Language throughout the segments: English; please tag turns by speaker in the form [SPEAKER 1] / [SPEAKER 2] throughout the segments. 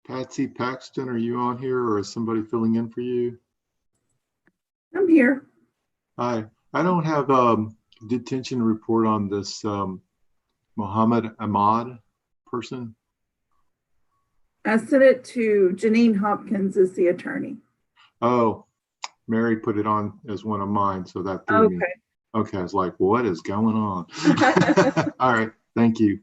[SPEAKER 1] Patsy Paxton, are you on here or is somebody filling in for you?
[SPEAKER 2] I'm here.
[SPEAKER 1] Hi, I don't have a detention report on this Mohammed Ahmad person.
[SPEAKER 2] I sent it to Janine Hopkins as the attorney.
[SPEAKER 1] Oh, Mary put it on as one of mine, so that threw me. Okay, I was like, what is going on? All right, thank you.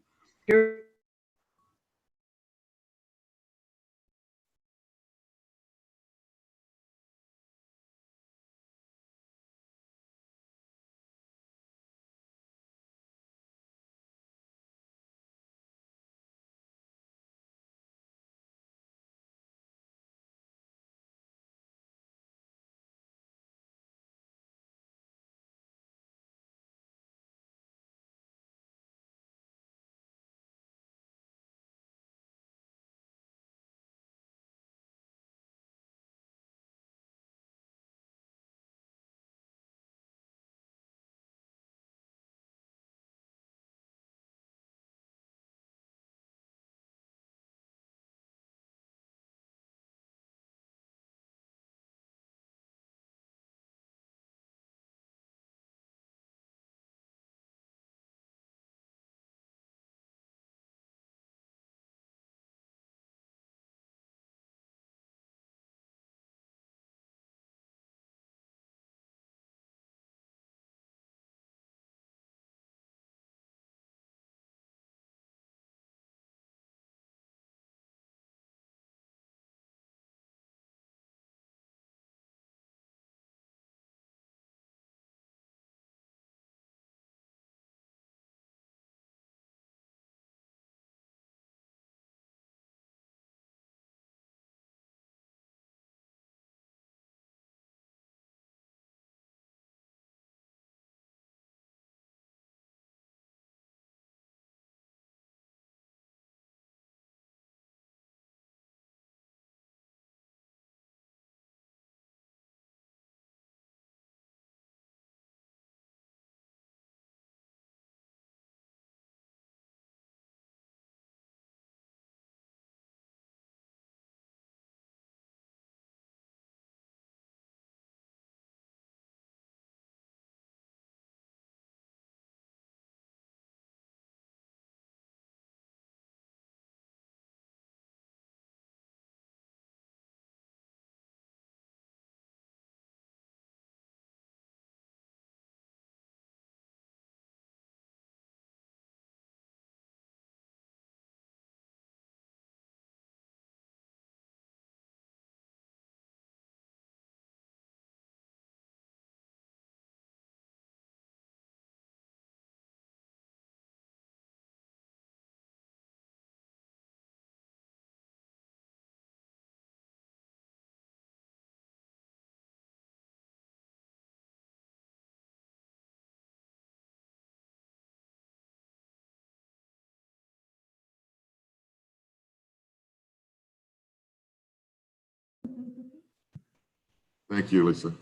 [SPEAKER 3] Thank you, Lisa.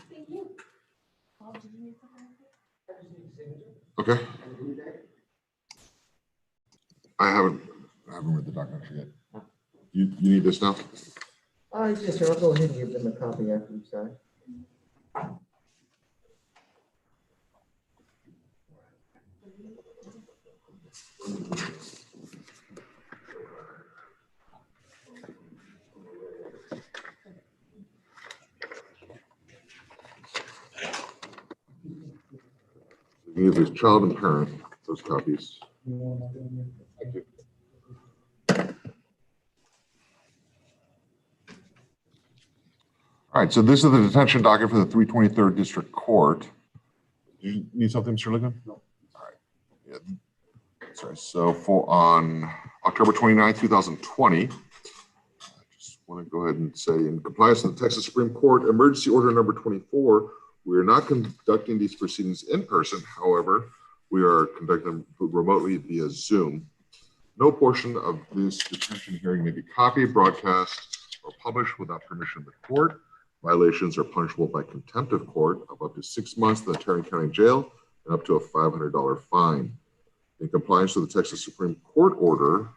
[SPEAKER 3] Okay. I haven't read the document yet. You need this now?
[SPEAKER 4] Yes, sir. I'll go ahead and give them a copy after you sign.
[SPEAKER 3] You give his child and parent those copies. Thank you. All right, so this is the detention docket for the 323rd District Court. Do you need something, Mr. Ligon? No. All right. Yeah. Sorry. So on October 29, 2020, I just want to go ahead and say, in compliance with the Texas Supreme Court Emergency Order number 24, we are not conducting these proceedings in person. However, we are conducting them remotely via Zoom. No portion of this detention hearing may be copied, broadcast, or published without permission of the court. Violations are punishable by contempt of court of up to 6 months in the Tarrant County Jail and up to a $500 fine. In compliance with the Texas Supreme Court order,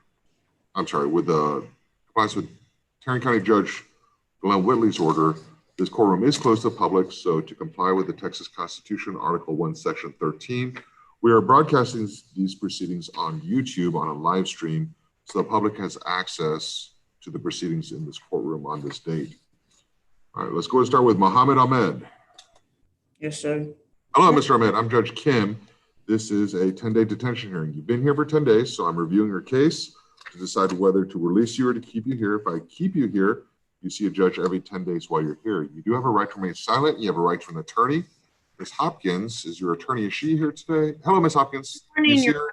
[SPEAKER 3] with the compliance with Tarrant County Judge Glenn Whitley's order, this courtroom is closed to the public, so to comply with the Texas Constitution, Article 1, Section 13, we are broadcasting these proceedings on YouTube on a live stream so the public has access to the proceedings in this courtroom on this date. All right, let's go and start with Mohammed Ahmed.
[SPEAKER 5] Yes, sir.
[SPEAKER 3] Hello, Mr. Ahmed. I'm Judge Kim. This is a 10-day detention hearing. You've been here for 10 days, so I'm reviewing your case to decide whether to release you or to keep you here. If I keep you here, you see a judge every 10 days while you're here. You do have a right to remain silent. You have a right to an attorney. Ms. Hopkins is your attorney. Is she here today? Hello, Ms. Hopkins. You see her?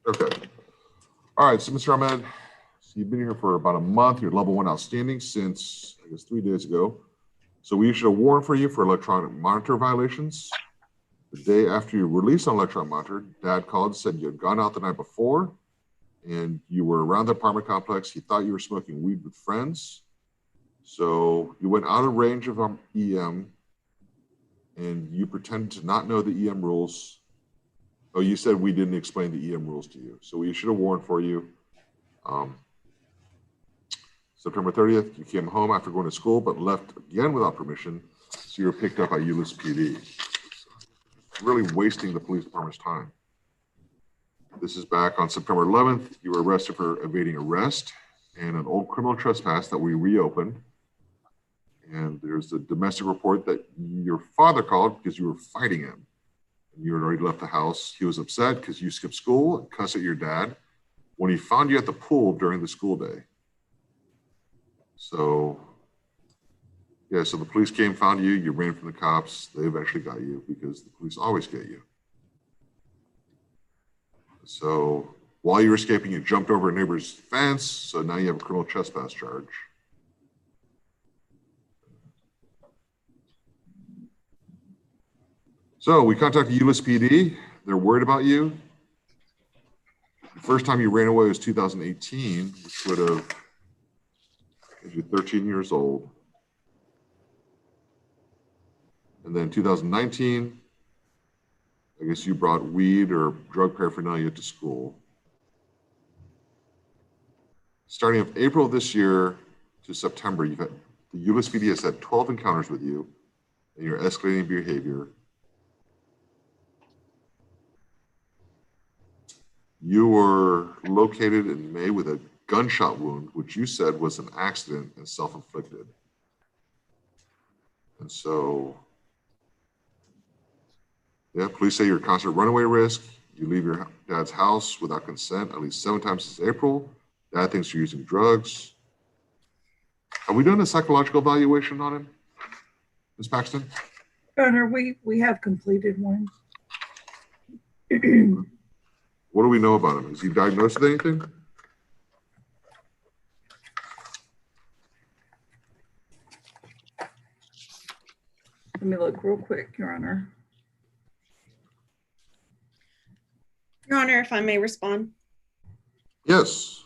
[SPEAKER 3] Okay. All right, so Mr. Ahmed, so you've been here for about a month. You're level 1 outstanding since, I guess, 3 days ago. So we issued a warrant for you for electronic monitor violations. The day after you released on electronic monitor, Dad called and said you had gone out the night before and you were around the apartment complex. He thought you were smoking weed with friends. So you went out of range of EM and you pretended to not know the EM rules. Oh, you said we didn't explain the EM rules to you. So we issued a warrant for you. September 30th, you came home after going to school, but left again without permission. So you were picked up by Euless PD. Really wasting the police department's time. This is back on September 11th. You were arrested for evading arrest and an old criminal trespass that we reopened. And there's a domestic report that your father called because you were fighting him. And you had already left the house. He was upset because you skipped school and cussed at your dad when he found you at the pool during the school day. So, yeah, so the police came, found you, you ran from the cops. They eventually got you because the police always get you. So while you were escaping, you jumped over a neighbor's fence. So now you have a criminal trespass charge. So we contacted Euless PD. They're worried about you. The first time you ran away was 2018, which would have made you 13 years old. And then 2019, I guess you brought weed or drug paraphernalia to school. Starting of April of this year to September, the Euless PD has had 12 encounters with you and your escalating behavior. You were located in May with a gunshot wound, which you said was an accident and self-inflicted. And so, yeah, police say you're a constant runaway risk. You leave your dad's house without consent at least 7 times since April. Dad thinks you're using drugs. Have we done a psychological evaluation on him, Ms. Paxton?
[SPEAKER 2] Your Honor, we have completed one.
[SPEAKER 3] What do we know about him? Is he diagnosed with anything?
[SPEAKER 2] Let me look real quick, Your Honor.
[SPEAKER 6] Your Honor, if I may respond.
[SPEAKER 3] Yes.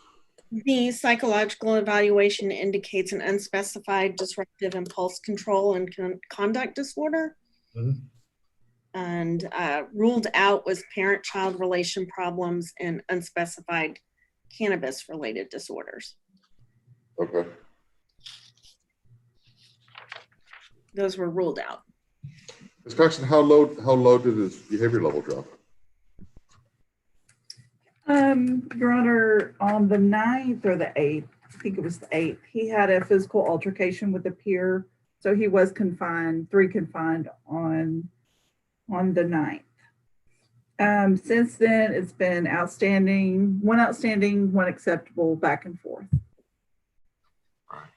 [SPEAKER 6] The psychological evaluation indicates an unspecified disruptive impulse control and conduct disorder.
[SPEAKER 3] Mm-hmm.
[SPEAKER 6] And ruled out was parent-child relation problems and unspecified cannabis-related disorders.
[SPEAKER 3] Okay.
[SPEAKER 6] Those were ruled out.
[SPEAKER 3] Ms. Paxton, how low did his behavior level drop?
[SPEAKER 2] Your Honor, on the 9th or the 8th, I think it was the 8th, he had a physical altercation with a peer. So he was confined, 3 confined on the 9th. Since then, it's been outstanding, 1 acceptable, back and forth.
[SPEAKER 3] All right.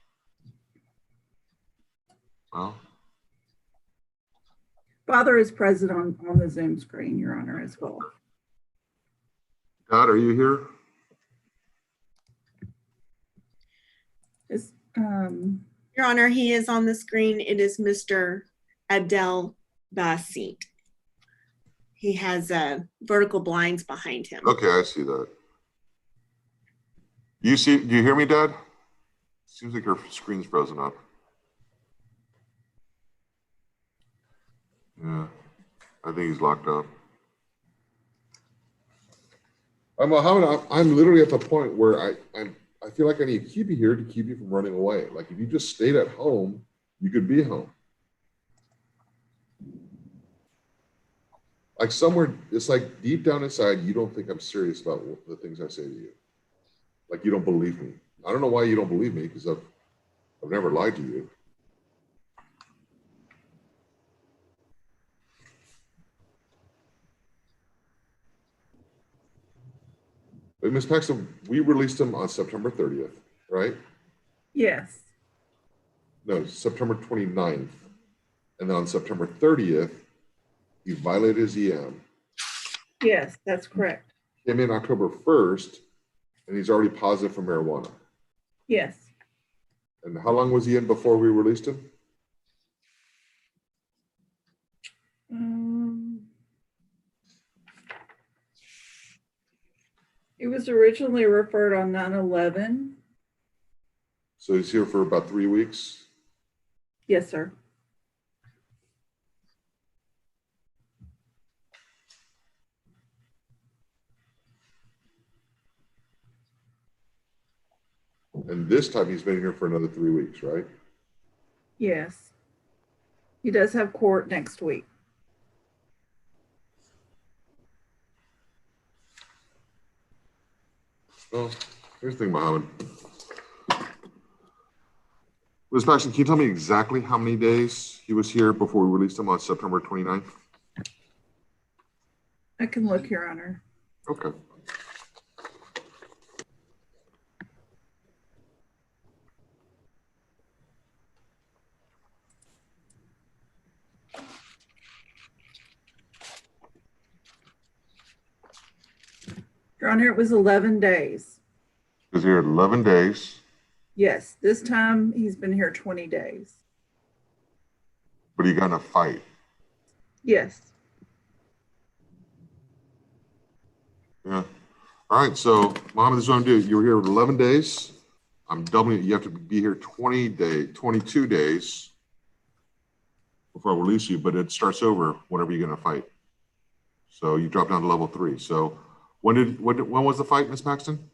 [SPEAKER 3] Well,
[SPEAKER 2] Father is present on the Zoom screen, Your Honor, as well.
[SPEAKER 3] Dad, are you here?
[SPEAKER 6] Your Honor, he is on the screen. It is Mr. Abdel Basit. He has vertical blinds behind him.
[SPEAKER 3] Okay, I see that. Do you hear me, Dad? Seems like your screen's frozen up. Yeah, I think he's locked up. I'm literally at the point where I feel like I need to keep you here to keep you from running away. Like if you just stayed at home, you could be home. Like somewhere, it's like deep down inside, you don't think I'm serious about the things I say to you. Like you don't believe me. I don't know why you don't believe me, because I've never lied to you. But Ms. Paxton, we released him on September 30th, right?
[SPEAKER 2] Yes.
[SPEAKER 3] No, September 29th. And then on September 30th, he violated his EM.
[SPEAKER 2] Yes, that's correct.
[SPEAKER 3] Came in October 1st, and he's already positive for marijuana.
[SPEAKER 2] Yes.
[SPEAKER 3] And how long was he in before we released him?
[SPEAKER 2] He was originally referred on 9/11.
[SPEAKER 3] So he's here for about 3 weeks.
[SPEAKER 2] Yes, sir.
[SPEAKER 3] And this time he's been here for another 3 weeks, right?
[SPEAKER 2] Yes. He does have court next week.
[SPEAKER 3] Well, here's the thing, Mohammed. Ms. Paxton, can you tell me exactly how many days he was here before we released him on September 29th?
[SPEAKER 2] I can look, Your Honor.
[SPEAKER 3] Okay.
[SPEAKER 2] Your Honor, it was 11 days.
[SPEAKER 3] He was here 11 days.
[SPEAKER 2] Yes, this time he's been here 20 days.
[SPEAKER 3] But he got in a fight.
[SPEAKER 2] Yes.
[SPEAKER 3] Yeah. All right. So, Mohammed, this is what I'm doing. You were here 11 days. I'm doubling it. You have to be here 22 days before I release you, but it starts over whenever you get in a fight. So you drop down to level 3. So when was the fight, Ms. Paxton?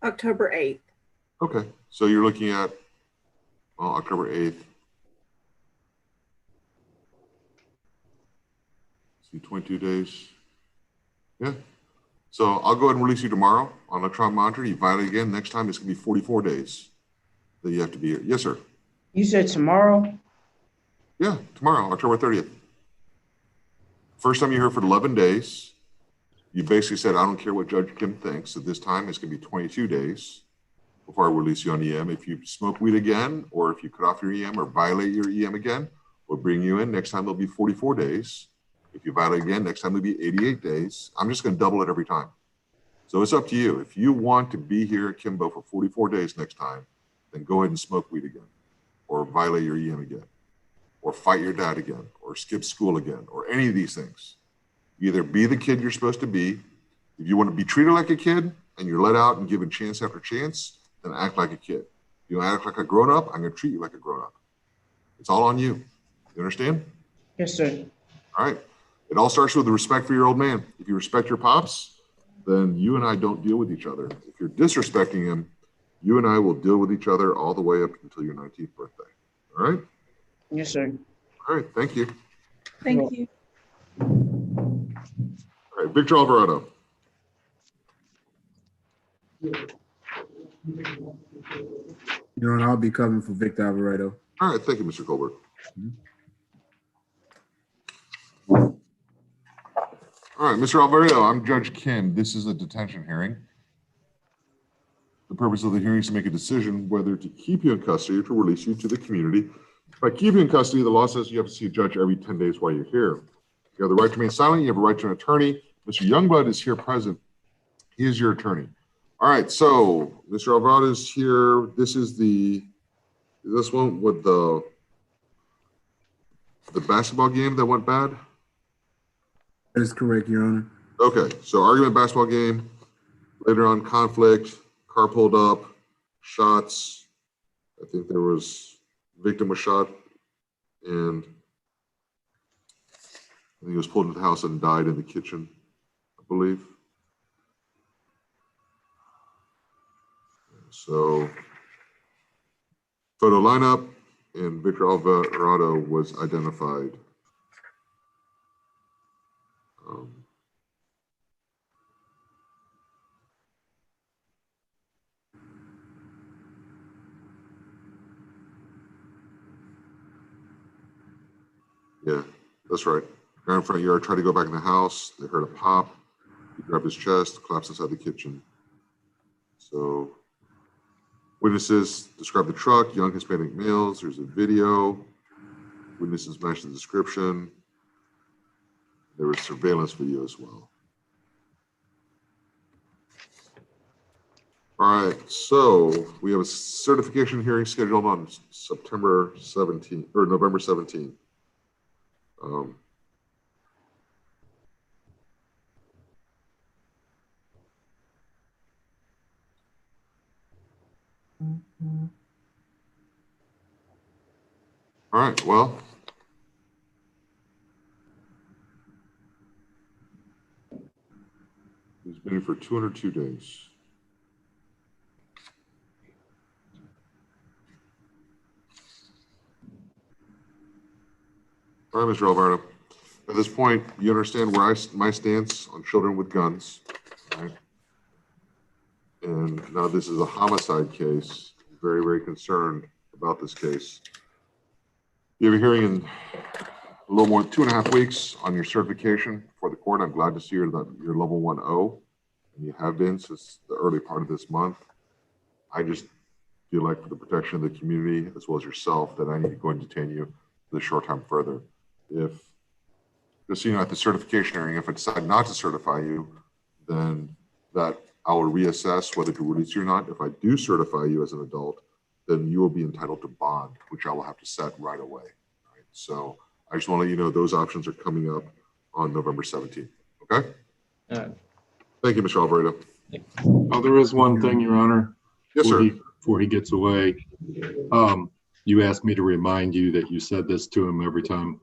[SPEAKER 2] October 8th.
[SPEAKER 3] Okay. So you're looking at, well, October 8th. See, 22 days. Yeah. So I'll go ahead and release you tomorrow on electronic monitor. You violate again. Next time it's going to be 44 days that you have to be here. Yes, sir.
[SPEAKER 5] You said tomorrow?
[SPEAKER 3] Yeah, tomorrow, October 30th. First time you're here for 11 days. You basically said, I don't care what Judge Kim thinks. So this time it's going to be 22 days before I release you on EM. If you smoke weed again, or if you cut off your EM or violate your EM again, we'll bring you in. Next time it'll be 44 days. If you violate again, next time it'll be 88 days. I'm just going to double it every time. So it's up to you. If you want to be here at Kimbo for 44 days next time, then go ahead and smoke weed again, or violate your EM again, or fight your dad again, or skip school again, or any of these things. You either be the kid you're supposed to be. If you want to be treated like a kid and you're let out and given chance after chance, then act like a kid. If you act like a grown-up, I'm going to treat you like a grown-up. It's all on you. You understand?
[SPEAKER 5] Yes, sir.
[SPEAKER 3] All right. It all starts with the respect for your old man. If you respect your pops, then you and I don't deal with each other. If you're disrespecting him, you and I will deal with each other all the way up until your 19th birthday. All right?
[SPEAKER 5] Yes, sir.
[SPEAKER 3] All right. Thank you.
[SPEAKER 2] Thank you.
[SPEAKER 3] All right. Victor Alvarado.
[SPEAKER 7] Your Honor, I'll be covering for Victor Alvarado.
[SPEAKER 3] All right. Thank you, Mr. Colbert. All right, Mr. Alvarado, I'm Judge Kim. This is a detention hearing. The purpose of the hearing is to make a decision whether to keep you in custody or to release you to the community. By keeping you in custody, the law says you have to see a judge every 10 days while you're here. You have the right to remain silent. You have a right to an attorney. Mr. Youngblood is here present. He is your attorney. All right, so Mr. Alvarado is here. This is this one with the basketball game that went bad?
[SPEAKER 7] That is correct, Your Honor.
[SPEAKER 3] Okay, so argument, basketball game, later on conflict, car pulled up, shots. I think there was, victim was shot, and I think he was pulled into the house and died in the kitchen, I believe. so photo lineup and Victor Alvarado was identified. Yeah, that's right. Guy in front yard tried to go back in the house. They heard a pop. He grabbed his chest, collapsed inside the kitchen. So witnesses describe the truck, young Hispanic males. There's a video. Witnesses match the description. There was surveillance video as well. All right, so we have a certification hearing scheduled on September 17th or November 17th. All right, well, he's been here for 202 days. All right, Mr. Alvarado. At this point, you understand where my stance on children with guns, right? And now this is a homicide case. I'm very, very concerned about this case. You have a hearing in a little more than 2.5 weeks on your certification for the court. I'm glad to see you're level 1O, and you have been since the early part of this month. I just feel like for the protection of the community as well as yourself that I need to go and detain you for the short time further. If, just so you know, at the certification hearing, if I decide not to certify you, then that I will reassess whether to release you or not. If I do certify you as an adult, then you will be entitled to bond, which I will have to set right away. Right? So I just want to let you know those options are coming up on November 17th. Okay?
[SPEAKER 5] All right.
[SPEAKER 3] Thank you, Mr. Alvarado.
[SPEAKER 1] Oh, there is one thing, Your Honor.
[SPEAKER 3] Yes, sir.
[SPEAKER 1] Before he gets away, you asked me to remind you that you said this to him every time.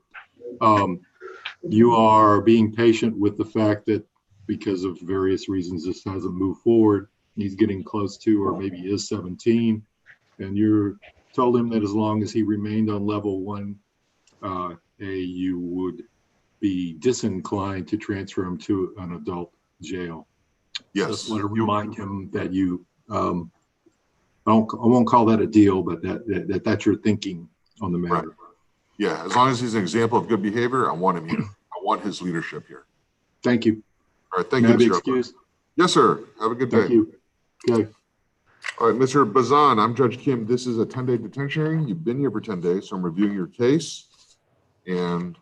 [SPEAKER 1] You are being patient with the fact that because of various reasons this hasn't moved forward. He's getting close to, or maybe is 17. And you told him that as long as he remained on level 1A, you would be disinclined to transfer him to an adult jail.
[SPEAKER 3] Yes.
[SPEAKER 1] Just want to remind him that you, I won't call that a deal, but that's your thinking on the matter.
[SPEAKER 3] Right. Yeah, as long as he's an example of good behavior, I want him here. I want his leadership here.
[SPEAKER 1] Thank you.
[SPEAKER 3] All right, thank
[SPEAKER 1] May
[SPEAKER 3] you,
[SPEAKER 1] I be
[SPEAKER 3] Mr.
[SPEAKER 1] excused?
[SPEAKER 3] Yes, sir. Have a good day.
[SPEAKER 1] Thank you. Okay.
[SPEAKER 3] All right, Mr. Bazan, I'm Judge Kim. This is a 10-day detention hearing. You've been here for 10 days, so I'm reviewing your case and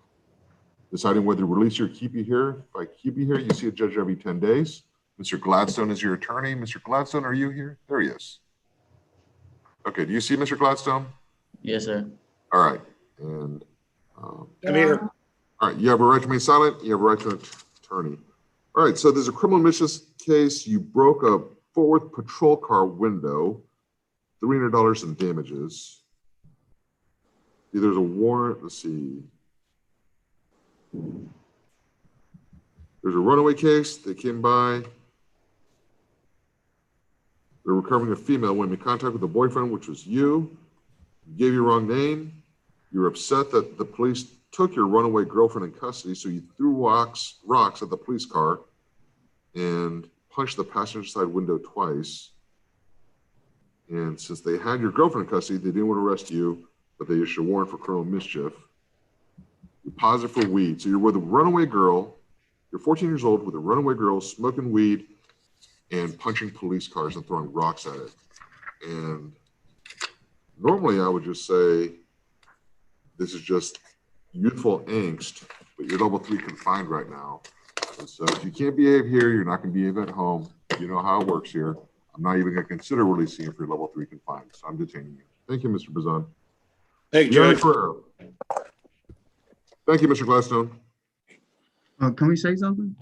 [SPEAKER 3] deciding whether to release you or keep you here. If I keep you here, you see a judge every 10 days. Mr. Gladstone is your attorney. Mr. Gladstone, are you here? There he is. Okay, do you see Mr. Gladstone?
[SPEAKER 5] Yes, sir.
[SPEAKER 3] All right, and
[SPEAKER 5] Come here.
[SPEAKER 3] all right, you have a right to remain silent. You have a right to an attorney. All right, so there's a criminal mischief case. You broke a Fort Worth patrol car window, $300 in damages. There's a warrant. Let's see. There's a runaway case. They came by. They're recovering a female when in contact with a boyfriend, which was you. You gave your wrong name. You're upset that the police took your runaway girlfriend in custody, so you threw rocks at the police car and punched the passenger side window twice. And since they had your girlfriend in custody, they didn't want to arrest you, but they issued a warrant for criminal mischief. You're positive for weed. So you're with a runaway girl. You're 14 years old with a runaway girl smoking weed and punching police cars and throwing rocks at it. And normally I would just say, this is just youthful angst, but you're level 3 confined right now. And so if you can't behave here, you're not going to behave at home. You know how it works here. I'm not even going to consider releasing you if you're level 3 confined. So I'm detaining you. Thank you, Mr. Bazan.
[SPEAKER 8] Thank you, Judge.
[SPEAKER 3] Thank you, Mr. Gladstone.
[SPEAKER 7] Can we say something?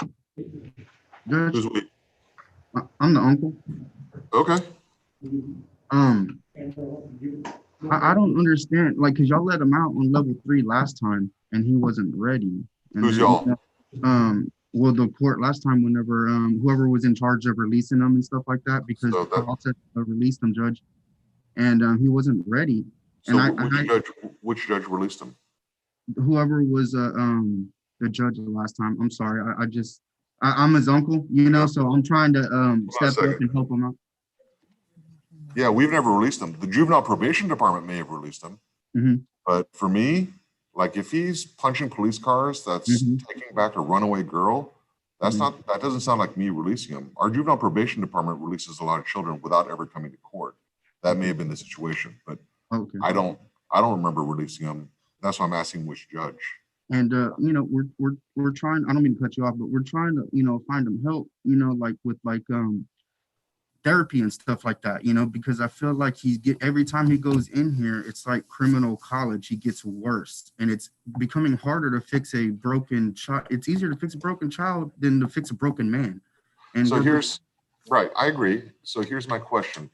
[SPEAKER 7] Judge,
[SPEAKER 3] Who's we?
[SPEAKER 7] I'm the uncle.
[SPEAKER 3] Okay.
[SPEAKER 7] I don't understand, like, cause y'all let him out on level 3 last time and he wasn't ready. And
[SPEAKER 3] Who's
[SPEAKER 7] then,
[SPEAKER 3] y'all?
[SPEAKER 7] Well, the court last time, whenever whoever was in charge of releasing them and stuff like that, because
[SPEAKER 3] So
[SPEAKER 7] the
[SPEAKER 3] that-
[SPEAKER 7] process released them, judge, and he wasn't ready.
[SPEAKER 3] So
[SPEAKER 7] And
[SPEAKER 3] which judge released him?
[SPEAKER 7] whoever was the judge the last time, I'm sorry, I'm his uncle, you know, so I'm trying to step up
[SPEAKER 3] second.
[SPEAKER 7] and help him out.
[SPEAKER 3] Yeah, we've never released him. The juvenile probation department may have released him.
[SPEAKER 7] Mhm.
[SPEAKER 3] But for me, like if he's punching police cars, that's
[SPEAKER 7] Mhm.
[SPEAKER 3] taking back a runaway girl, that's
[SPEAKER 7] Mhm.
[SPEAKER 3] that doesn't sound like me releasing him. Our juvenile probation department releases a lot of children without ever coming to court. That may have been the situation, but
[SPEAKER 7] Okay.
[SPEAKER 3] I don't remember releasing him. That's why I'm asking which judge.
[SPEAKER 7] And you know, we're trying, I don't mean to cut you off, but we're trying to, you know, find him help, you know, like with therapy and stuff like that, you know, because I feel like every time he goes in here, it's like criminal college. He gets worse, and it's becoming harder to fix a broken child. It's easier to fix a broken child than to fix a broken man. And
[SPEAKER 3] So right, I agree. So here's my question.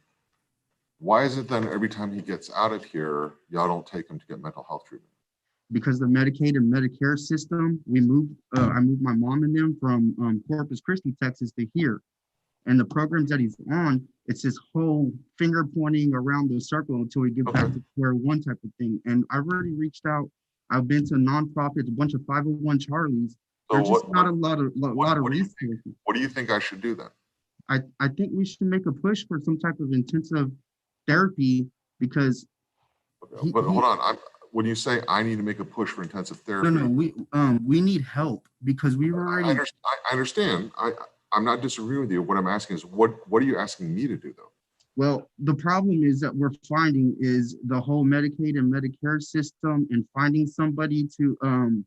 [SPEAKER 3] Why is it then every time he gets out of here, y'all don't take him to get mental health treatment?
[SPEAKER 7] because the Medicaid and Medicare system, I moved my mom and them from Corpus Christi, Texas to here. And the programs that he's on, it's this whole finger pointing around the circle until we get back to square one type of thing. And I've already reached out. I've been to nonprofits, a bunch of 501 Charlies.
[SPEAKER 3] So
[SPEAKER 7] There's just not a lot of resources.
[SPEAKER 3] What do you think I should do then?
[SPEAKER 7] I think we should make a push for some type of intensive therapy because
[SPEAKER 3] But hold on, when you say I need to make a push for intensive therapy,
[SPEAKER 7] no, we need help because we've already.
[SPEAKER 3] I understand. I'm not disagreeing with you. What I'm asking is, what are you asking me to do though?
[SPEAKER 7] Well, the problem is that we're finding is the whole Medicaid and Medicare system, and finding somebody to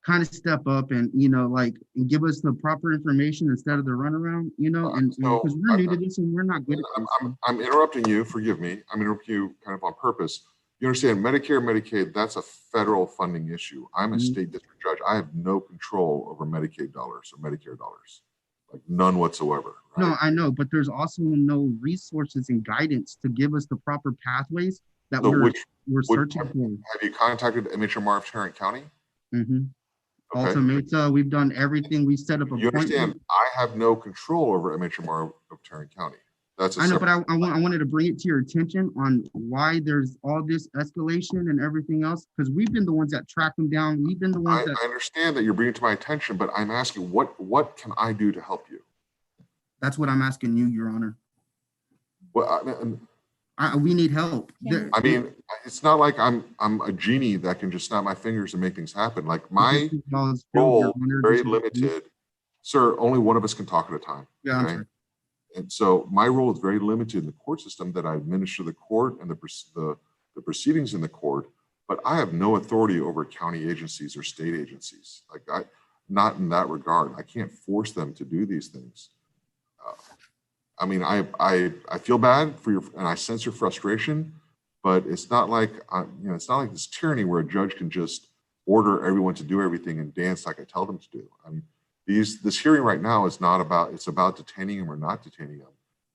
[SPEAKER 7] kind of step up and, you know, like give us the proper information instead of the runaround, you know, and because we're new to this and we're not good at this.
[SPEAKER 3] I'm interrupting you. Forgive me. I'm interrupting you kind of on purpose. You understand, Medicare, Medicaid, that's a federal funding issue. I'm a state district judge. I have no control over Medicaid dollars or Medicare dollars, like none whatsoever. Right?
[SPEAKER 7] No, I know, but there's also no resources and guidance to give us the proper pathways that we're searching for.
[SPEAKER 3] Have you contacted MHMR of Tarrant County?
[SPEAKER 7] Mm-hmm.
[SPEAKER 3] Okay.
[SPEAKER 7] Ultimately, we've done everything. We set up
[SPEAKER 3] You understand, I have no control over MHMR of Tarrant County.
[SPEAKER 7] I know, but I wanted to bring it to your attention on why there's all this escalation and everything else, because we've been the ones that track them down. We've been the ones that.
[SPEAKER 3] I understand that you're bringing it to my attention, but I'm asking, what can I do to help you?
[SPEAKER 7] That's what I'm asking you, Your Honor.
[SPEAKER 3] Well,
[SPEAKER 7] we need help.
[SPEAKER 3] I mean, it's not like I'm a genie that can just snap my fingers and make things happen. Like my role is very limited. Sir, only one of us can talk at a time.
[SPEAKER 7] Yeah,
[SPEAKER 3] okay? And so my role is very limited in the court system, that I administer the court and the proceedings in the court, but I have no authority over county agencies or state agencies. Like not in that regard. I can't force them to do these things. I mean, I feel bad for you, and I sense your frustration, but it's not like it's not like this tyranny where a judge can just order everyone to do everything and dance like I tell them to do. I mean, this hearing right now is not about, it's about detaining him or not detaining him,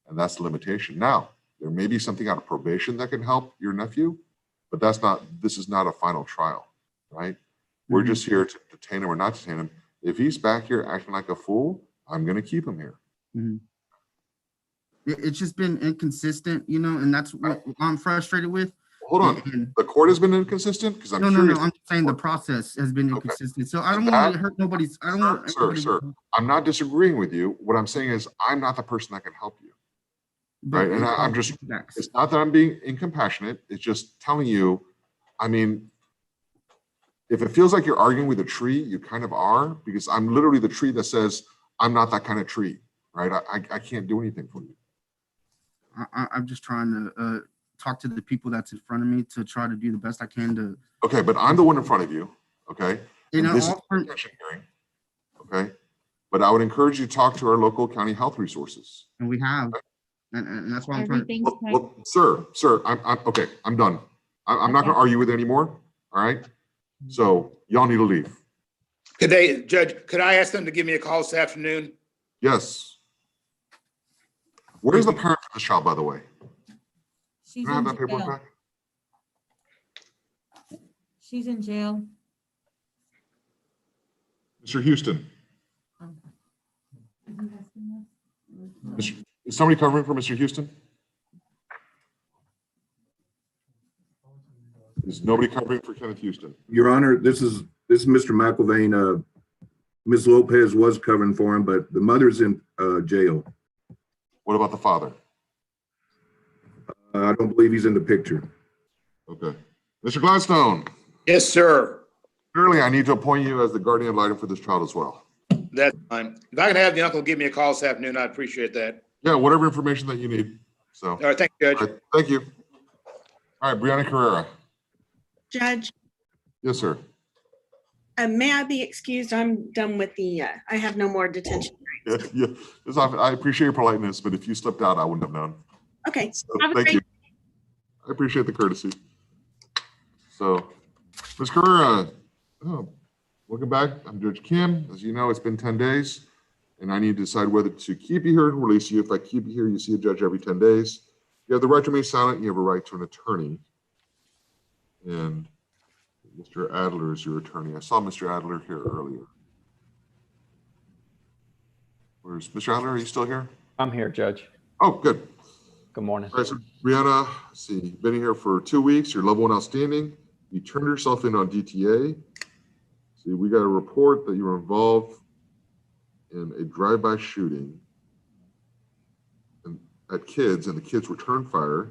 [SPEAKER 3] and that's the limitation. Now, there may be something out of probation that can help your nephew, but this is not a final trial, right? We're just here to detain him or not detain him. If he's back here acting like a fool, I'm going to keep him here.
[SPEAKER 7] It's just been inconsistent, you know, and that's what I'm frustrated with.
[SPEAKER 3] Hold on, the court has been inconsistent? Because I'm curious.
[SPEAKER 7] No, I'm saying the process has been inconsistent. So I don't want to hurt nobody's. I don't want.
[SPEAKER 3] Sir, I'm not disagreeing with you. What I'm saying is I'm not the person that can help you. Right. And I'm just, it's not that I'm being incompassionate. It's just telling you, I mean, if it feels like you're arguing with a tree, you kind of are, because I'm literally the tree that says, I'm not that kind of tree, right? I can't do anything for you.
[SPEAKER 7] I'm just trying to talk to the people that's in front of me to try to do the best I can to.
[SPEAKER 3] Okay, but I'm the one in front of you, okay?
[SPEAKER 7] And
[SPEAKER 3] this is a detention hearing, okay? But I would encourage you to talk to our local county health resources.
[SPEAKER 7] And we have, and that's why I'm trying to.
[SPEAKER 3] Well, sir, I'm okay, I'm done. I'm not gonna argue with it anymore, all right? So y'all need to leave.
[SPEAKER 8] Judge, could I ask them to give me a call this afternoon?
[SPEAKER 3] Yes. Where's the parent of the child, by the way?
[SPEAKER 9] She's
[SPEAKER 3] Can I have
[SPEAKER 9] in
[SPEAKER 3] that paperwork
[SPEAKER 9] jail.
[SPEAKER 3] back?
[SPEAKER 9] She's in jail.
[SPEAKER 3] Mr. Houston.
[SPEAKER 9] Okay.
[SPEAKER 3] Is somebody covering for Mr. Houston? Is nobody covering for Kenneth Houston?
[SPEAKER 9] Your Honor, this is Mr. McIlvain. Ms. Lopez was covering for him, but the mother's in jail.
[SPEAKER 3] What about the father?
[SPEAKER 9] I don't believe he's in the picture.
[SPEAKER 3] Okay. Mr. Gladstone,
[SPEAKER 8] Yes, sir.
[SPEAKER 3] clearly I need to appoint you as the guardian ad litem for this child as well.
[SPEAKER 8] That's fine. If I can have the uncle give me a call this afternoon, I'd appreciate that.
[SPEAKER 3] Yeah, whatever information that you need. So,
[SPEAKER 8] All right, thank you,
[SPEAKER 3] all
[SPEAKER 8] Judge.
[SPEAKER 3] right, thank you. All right, Brianna Carrera.
[SPEAKER 6] Judge,
[SPEAKER 3] Yes, sir.
[SPEAKER 6] may I be excused? I'm done with I have no more detention.
[SPEAKER 3] Yeah, yeah. I appreciate your politeness, but if you slipped out, I wouldn't have known.
[SPEAKER 6] Okay,
[SPEAKER 3] So,
[SPEAKER 6] have a
[SPEAKER 3] thank
[SPEAKER 6] great
[SPEAKER 3] you. I appreciate the courtesy. So, Ms. Carrera, welcome back. I'm Judge Kim. As you know, it's been 10 days, and I need to decide whether to keep you here and release you. If I keep you here, you see a judge every 10 days. You have the right to remain silent, and you have a right to an attorney. And Mr. Adler is your attorney. I saw Mr. Adler here earlier. Where's Mr. Adler? Are you still here?
[SPEAKER 10] I'm here, Judge.
[SPEAKER 3] Oh, good.
[SPEAKER 10] Good morning.
[SPEAKER 3] All right, so Brianna, let's see, you've been here for 2 weeks. You're level 1 outstanding. You turned yourself in on DTA. See, we got a report that you were involved in a drive-by shooting at kids, and the kids returned fire.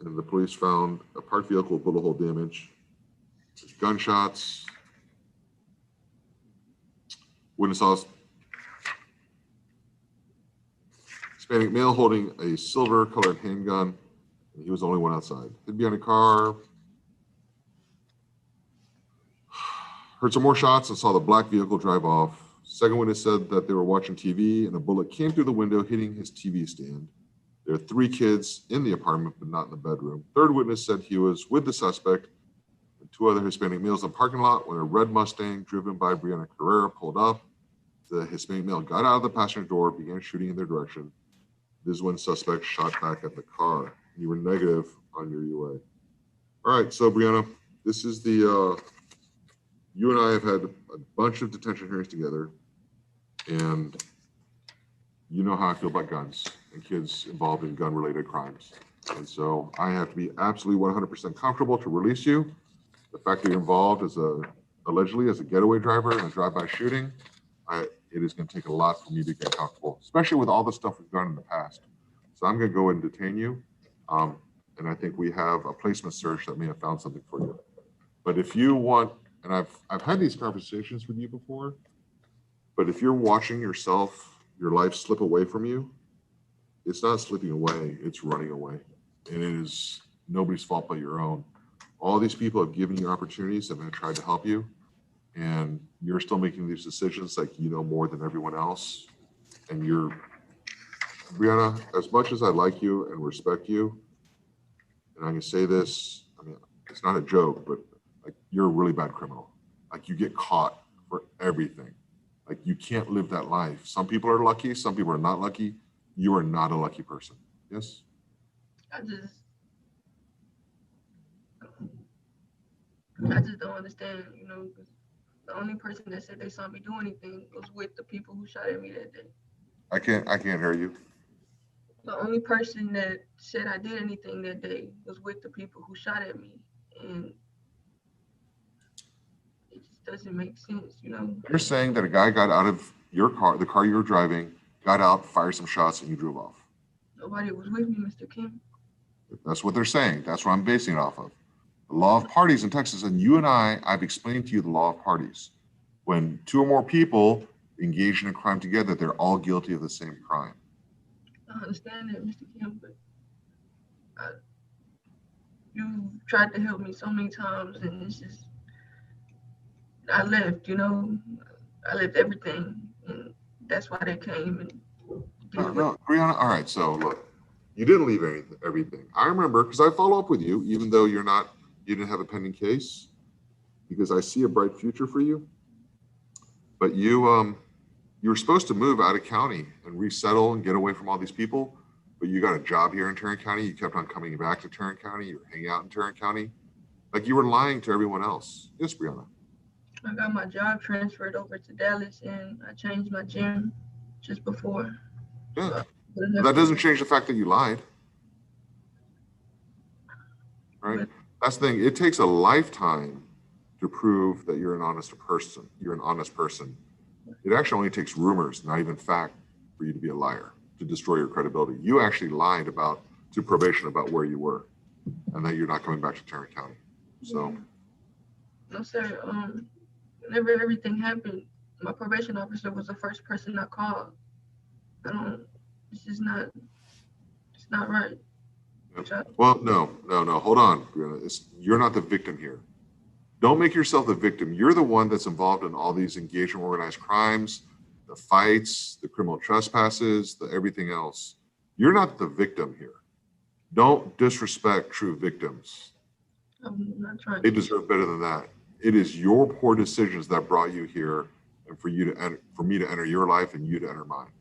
[SPEAKER 3] And the police found a parked vehicle with bullet hole damage, gunshots. Witness saw Hispanic male holding a silver colored handgun. And he was the only one outside. Hid behind a car. Heard some more shots and saw the black vehicle drive off. Second witness said that they were watching TV and a bullet came through the window, hitting his TV stand. There are 3 kids in the apartment, but not in the bedroom. Third witness said he was with the suspect and 2 other Hispanic males in the parking lot when a red Mustang driven by Brianna Carrera pulled up. The Hispanic male got out of the passenger door, began shooting in their direction. This is when suspect shot back at the car. You were negative on your UA. All right, so Brianna, this is the, you and I have had a bunch of detention hearings together, and you know how I feel about guns and kids involved in gun-related crimes. And so I have to be absolutely 100% comfortable to release you. The fact that you're involved as allegedly as a getaway driver in a drive-by shooting, it is going to take a lot for me to get comfortable, especially with all the stuff we've done in the past. So I'm going to go and detain you. And I think we have a placement search that may have found something for you. But if you want, and I've had these conversations with you before, but if you're watching yourself, your life slip away from you, it's not slipping away, it's running away. And it is nobody's fault but your own. All these people have given you opportunities and have tried to help you. And you're still making these decisions like you know more than everyone else. And Brianna, as much as I like you and respect you, and I can say this, I mean, it's not a joke, but like you're a really bad criminal. Like you get caught for everything. Like you can't live that life. Some people are lucky, some people are not lucky. You are not a lucky person. Yes?
[SPEAKER 11] I just don't understand, you know, 'cause the only person that said they saw me do anything was with the people who shot at me that day.
[SPEAKER 3] I can't hear you.
[SPEAKER 11] The only person that said I did anything that day was with the people who shot at me. And it just doesn't make sense, you know.
[SPEAKER 3] You're saying that a guy got out of your car, the car you were driving, got out, fired some shots, and you drove off.
[SPEAKER 11] Nobody was with me, Mr. Kim.
[SPEAKER 3] That's what they're saying. That's what I'm basing it off of. The law of parties in Texas, and you and I've explained to you the law of parties. When 2 or more people engage in a crime together, they're all guilty of the same crime.
[SPEAKER 11] I understand that, Mr. Kim, but you tried to help me so many times, and it's just, I left, you know, I left everything, and that's why they came and
[SPEAKER 3] No, Brianna, all right, so look, you didn't leave everything. I remember, because I follow up with you, even though you didn't have a pending case, because I see a bright future for you. But you were supposed to move out of county and resettle and get away from all these people, but you got a job here in Tarrant County. You kept on coming back to Tarrant County. You were hanging out in Tarrant County. Like you were lying to everyone else. Yes, Brianna.
[SPEAKER 11] I got my job transferred over to Dallas, and I changed my gym just before.
[SPEAKER 3] Yeah,
[SPEAKER 11] But it
[SPEAKER 3] but
[SPEAKER 11] never-
[SPEAKER 3] that doesn't change the fact that you lied. Right? That's the thing. It takes a lifetime to prove that you're an honest person. You're an honest person. It actually only takes rumors, not even fact, for you to be a liar, to destroy your credibility. You actually lied to probation about where you were and that you're not coming back to Tarrant County. So,
[SPEAKER 11] No, sir. Whenever everything happened, my probation officer was the first person I called. It's just not, it's not right.
[SPEAKER 3] well, no. Hold on. You're not the victim here. Don't make yourself the victim. You're the one that's involved in all these engaged in organized crimes, the fights, the criminal trespasses, the everything else. You're not the victim here. Don't disrespect true victims.
[SPEAKER 11] I'm not trying
[SPEAKER 3] They
[SPEAKER 11] to.
[SPEAKER 3] deserve better than that. It is your poor decisions that brought you here, and for me to enter your life and you to enter mine.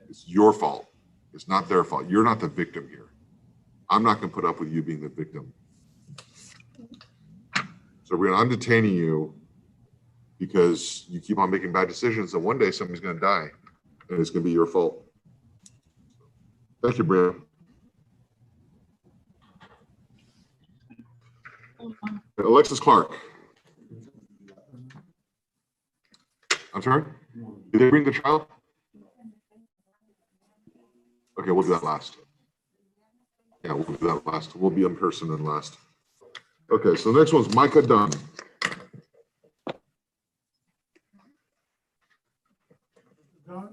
[SPEAKER 3] It's your fault. It's not their fault. You're not the victim here. I'm not going to put up with you being the victim. So I'm detaining you because you keep on making bad decisions, and one day somebody's going to die, and it's going to be your fault. Thank you, Brianna. Alexis Clark. I'm sorry? Did they bring the child? Okay, we'll do that last. Yeah, we'll do that last. We'll be in person and last. Okay, so the next one's Micah Dunn. Sorry.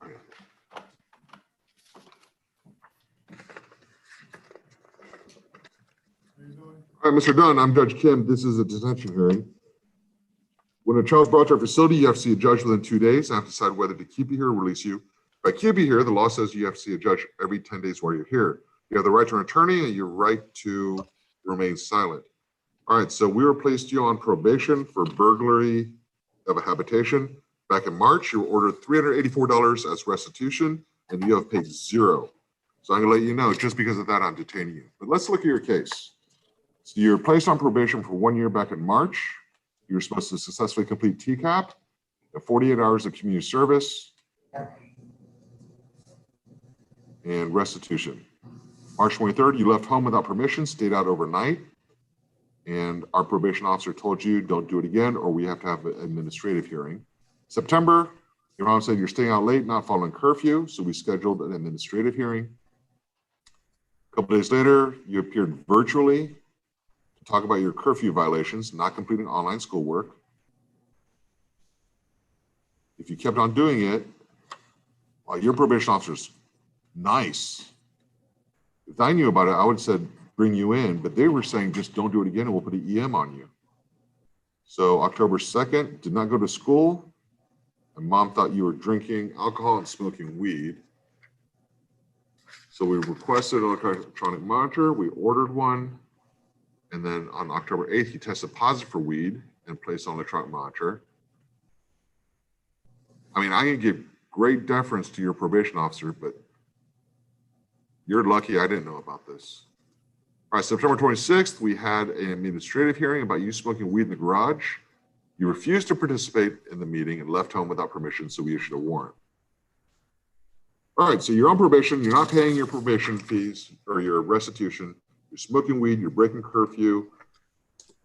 [SPEAKER 3] Okay. All right, Mr. Dunn, I'm Judge Kim. This is a detention hearing. When a child's brought to our facility, you have to see a judge within 2 days. I have to decide whether to keep you here or release you. If I keep you here, the law says you have to see a judge every 10 days while you're here. You have the right to an attorney and your right to remain silent. All right, so we replaced you on probation for burglary of a habitation. Back in March, you were ordered $384 as restitution, and you have paid $0. So I'm gonna let you know, just because of that, I'm detaining you. But let's look at your case. So you're placed on probation for 1 year back in March. You're supposed to successfully complete TCAP, 48 hours of community service, and restitution. March 23rd, you left home without permission, stayed out overnight, and our probation officer told you don't do it again or we have to have an administrative hearing. September, your mom said you're staying out late, not following curfew, so we scheduled an administrative hearing. A couple days later, you appeared virtually to talk about your curfew violations, not completing online schoolwork. If you kept on doing it, well, your probation officer's nice. If I knew about it, I would have said, bring you in, but they were saying, just don't do it again and we'll put an EM on you. So October 2nd, did not go to school. And mom thought you were drinking alcohol and smoking weed. So we requested an electronic monitor. We ordered one. And then on October 8th, you tested positive for weed and placed on electronic monitor. I mean, I can give great deference to your probation officer, but you're lucky I didn't know about this. All right, September 26th, we had an administrative hearing about you smoking weed in the garage. You refused to participate in the meeting and left home without permission, so we issued a warrant. All right, so you're on probation. You're not paying your probation fees or your restitution. You're smoking weed. You're breaking curfew.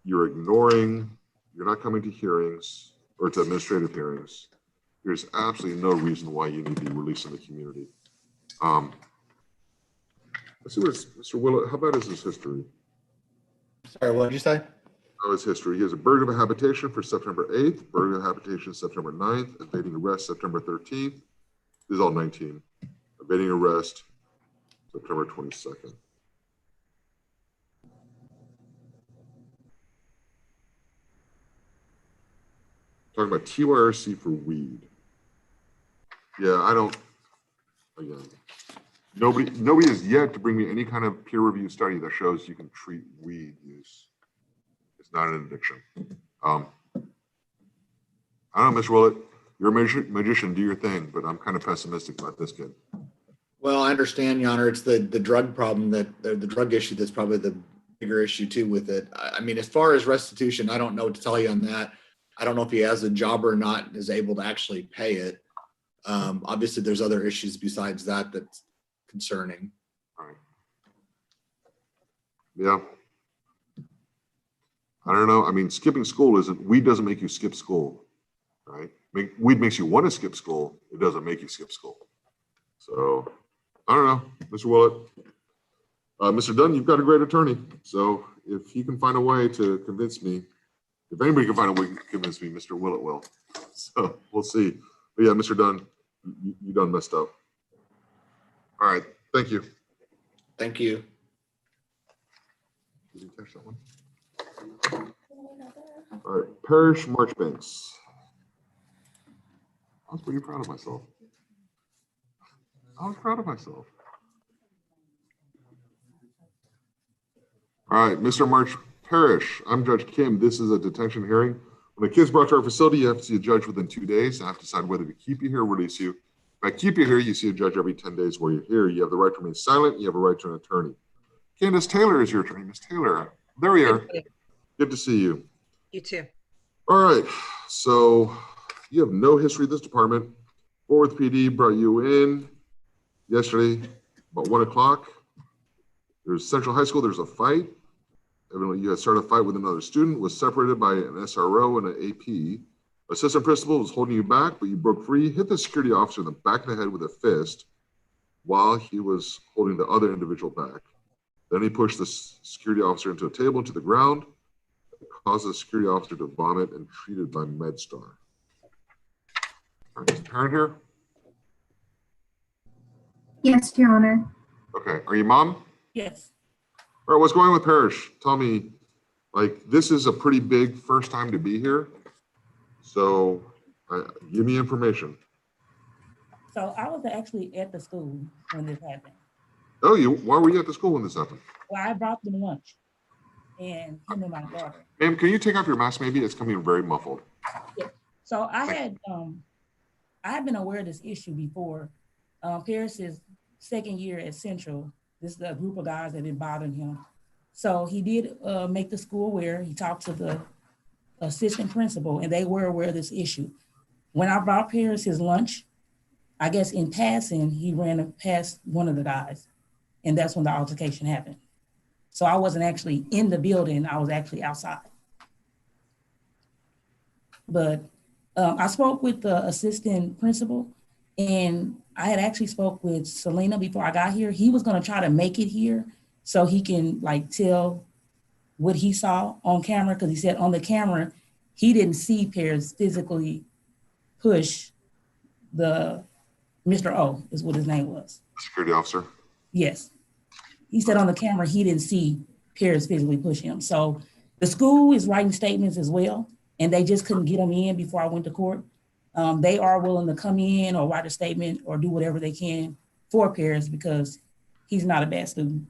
[SPEAKER 3] You're ignoring. You're not coming to hearings or to administrative hearings. There's absolutely no reason why you need to be released in the community. Let's see what Mr. Willett, how about his history?
[SPEAKER 10] Sorry, what did you say?
[SPEAKER 3] Oh, his history. He has a burden of a habitation for September 8th, burden of habitation September 9th, evading arrest September 13th. This is all 19. Evading arrest September 22nd. Talking about TYRC for weed. Yeah, I don't, again, nobody has yet to bring me any kind of peer review study that shows you can treat weed use. It's not an addiction. I don't know, Mr. Willett, you're a magician, do your thing, but I'm kind of pessimistic about this kid.
[SPEAKER 10] Well, I understand, Your Honor, it's the drug problem the drug issue that's probably the bigger issue too with it. I mean, as far as restitution, I don't know what to tell you on that. I don't know if he has a job or not, is able to actually pay it. Obviously, there's other issues besides that that's concerning.
[SPEAKER 3] All right. Yeah. I don't know. I mean, skipping school weed doesn't make you skip school, right? Weed makes you want to skip school. It doesn't make you skip school. So I don't know, Mr. Willett. Mr. Dunn, you've got a great attorney. So if you can find a way to convince me, if anybody can find a way to convince me, Mr. Willett will. So we'll see. But yeah, Mr. Dunn, you done messed up. All right. Thank you.
[SPEAKER 10] Thank you.
[SPEAKER 3] Did you catch that one? All right. Parish Marchbanks. I was pretty proud of myself. I was proud of myself. All right, Mr. March Parish, I'm Judge Kim. This is a detention hearing. When a kid's brought to our facility, you have to see a judge within 2 days. I have to decide whether to keep you here or release you. If I keep you here, you see a judge every 10 days while you're here. You have the right to remain silent. You have a right to an attorney. Candace Taylor is your attorney. Miss Taylor, there we are. Good to see you.
[SPEAKER 12] You too.
[SPEAKER 3] All right, so you have no history of this department. Fort Worth PD brought you in yesterday about 1 o'clock. There's Central High School, there's a fight. Evidently you had started a fight with another student, was separated by an SRO and an AP. Assistant principal was holding you back, but you broke free, hit the security officer in the back of the head with a fist while he was holding the other individual back. Then he pushed the security officer into a table into the ground, caused the security officer to vomit and treated by MedStar. All right, is the parent here?
[SPEAKER 13] Yes, Your Honor.
[SPEAKER 3] Okay, are you mom?
[SPEAKER 12] Yes.
[SPEAKER 3] All right, what's going on with Parish? Tell me, like, this is a pretty big first time to be here. So give me information.
[SPEAKER 12] So I was actually at the school when this happened.
[SPEAKER 3] Oh, why were you at the school when this happened?
[SPEAKER 12] Well, I brought them lunch and him and my daughter.
[SPEAKER 3] Ma'am, can you take off your mask maybe? It's coming very muffled.
[SPEAKER 12] Yeah. So I had been aware of this issue before. Paris's second year at Central, this is a group of guys that had been bothering him. So he did make the school aware. He talked to the assistant principal and they were aware of this issue. When I brought Paris his lunch, I guess in passing, he ran past one of the guys and that's when the altercation happened. So I wasn't actually in the building, I was actually outside. But I spoke with the assistant principal and I had actually spoke with Selena before I got here. He was gonna try to make it here so he can like tell what he saw on camera, because he said on the camera, he didn't see Paris physically push the Mr. O is what his name was.
[SPEAKER 3] Security officer?
[SPEAKER 12] Yes. He said on the camera, he didn't see Paris physically push him. So the school is writing statements as well, and they just couldn't get them in before I went to court. They are willing to come in or write a statement or do whatever they can for Paris because he's not a bad student.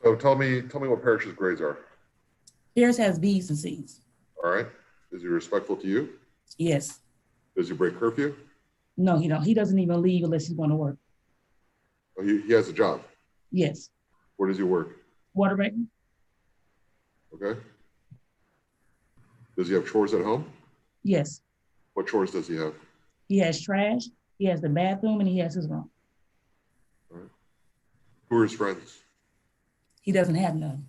[SPEAKER 3] So tell me what Parish's grades are.
[SPEAKER 12] Paris has B's and C's.
[SPEAKER 3] All right. Is he respectful to you?
[SPEAKER 12] Yes.
[SPEAKER 3] Does he break curfew?
[SPEAKER 12] No, he don't. He doesn't even leave unless he's going to work.
[SPEAKER 3] Oh, he has a job?
[SPEAKER 12] Yes.
[SPEAKER 3] Where does he work?
[SPEAKER 12] Water making.
[SPEAKER 3] Okay. Does he have chores at home?
[SPEAKER 12] Yes.
[SPEAKER 3] What chores does he have?
[SPEAKER 12] He has trash, he has the bathroom, and he has his room.
[SPEAKER 3] All right. Who are his friends?
[SPEAKER 12] He doesn't have none.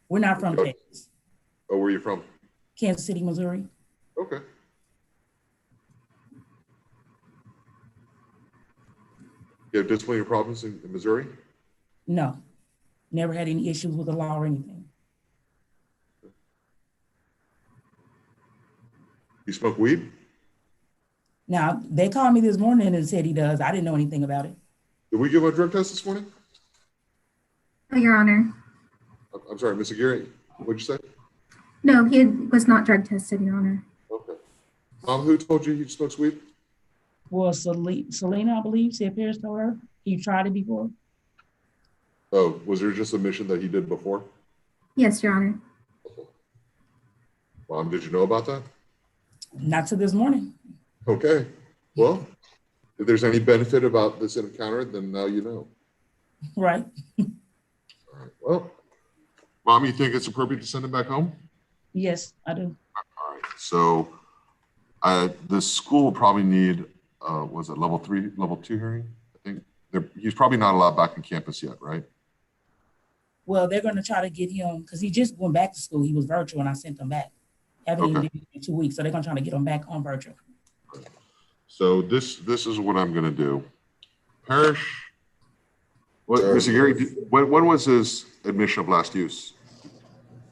[SPEAKER 12] We're not from Texas.
[SPEAKER 3] Oh, where are you from?
[SPEAKER 12] Kansas City, Missouri.
[SPEAKER 3] Okay. You have disciplinary problems in Missouri?
[SPEAKER 12] No, never had any issues with the law or anything.
[SPEAKER 3] You smoke weed?
[SPEAKER 12] Now, they called me this morning and said he does. I didn't know anything about it.
[SPEAKER 3] Did we give him a drug test this morning?
[SPEAKER 13] Oh, Your Honor.
[SPEAKER 3] I'm sorry, Ms. Aguirre, what'd you say?
[SPEAKER 13] No, he was not drug tested, Your Honor.
[SPEAKER 3] Okay. Mom, who told you he smokes weed?
[SPEAKER 12] Well, Selena, I believe, said Paris told her he tried it before.
[SPEAKER 3] Oh, was there just a mission that he did before?
[SPEAKER 13] Yes, Your Honor.
[SPEAKER 3] Okay. Mom, did you know about that?
[SPEAKER 12] Not till this morning.
[SPEAKER 3] Okay. Well, if there's any benefit about this encounter, then now you know.
[SPEAKER 12] Right.
[SPEAKER 3] All right. Well, Mom, you think it's appropriate to send him back home?
[SPEAKER 12] Yes, I do.
[SPEAKER 3] All right. So the school will probably need, was it level 3, level 2 hearing? I think he's probably not allowed back on campus yet, right?
[SPEAKER 12] Well, they're going to try to get him, because he just went back to school. He was virtual and I sent him back. Haven't even been in 2 weeks. So they're going to try to get him back on virtual.
[SPEAKER 3] So this is what I'm going to do. Parrish, Mr. Gary, when was his admission of last use?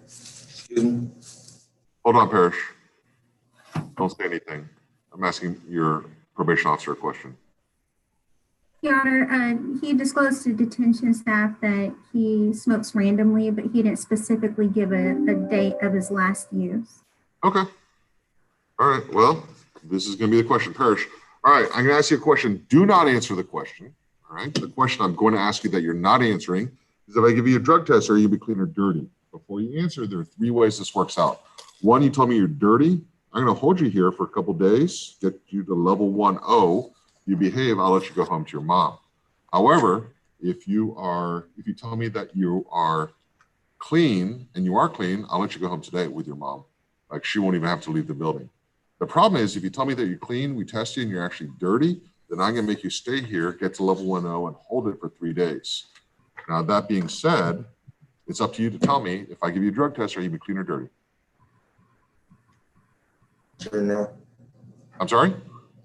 [SPEAKER 14] Excuse me?
[SPEAKER 3] Hold on, Parrish. Don't say anything. I'm asking your probation officer a question.
[SPEAKER 13] Your Honor, he disclosed to detention staff that he smokes randomly, but he didn't specifically give a date of his last use.
[SPEAKER 3] Okay. All right. Well, this is going to be the question, Parrish. All right. I'm going to ask you a question. Do not answer the question. All right. The question I'm going to ask you that you're not answering is, if I give you a drug test, are you be clean or dirty? Before you answer, there are 3 ways this works out. 1, you told me you're dirty. I'm going to hold you here for a couple days, get you to level 1-0. You behave, I'll let you go home to your mom. However, if you tell me that you are clean and you are clean, I'll let you go home today with your mom. Like, she won't even have to leave the building. The problem is, if you tell me that you're clean, we test you and you're actually dirty, then I'm going to make you stay here, get to level 1-0 and hold it for 3 days. Now, that being said, it's up to you to tell me, if I give you a drug test, are you be clean or dirty?
[SPEAKER 14] Sure, no.
[SPEAKER 3] I'm sorry?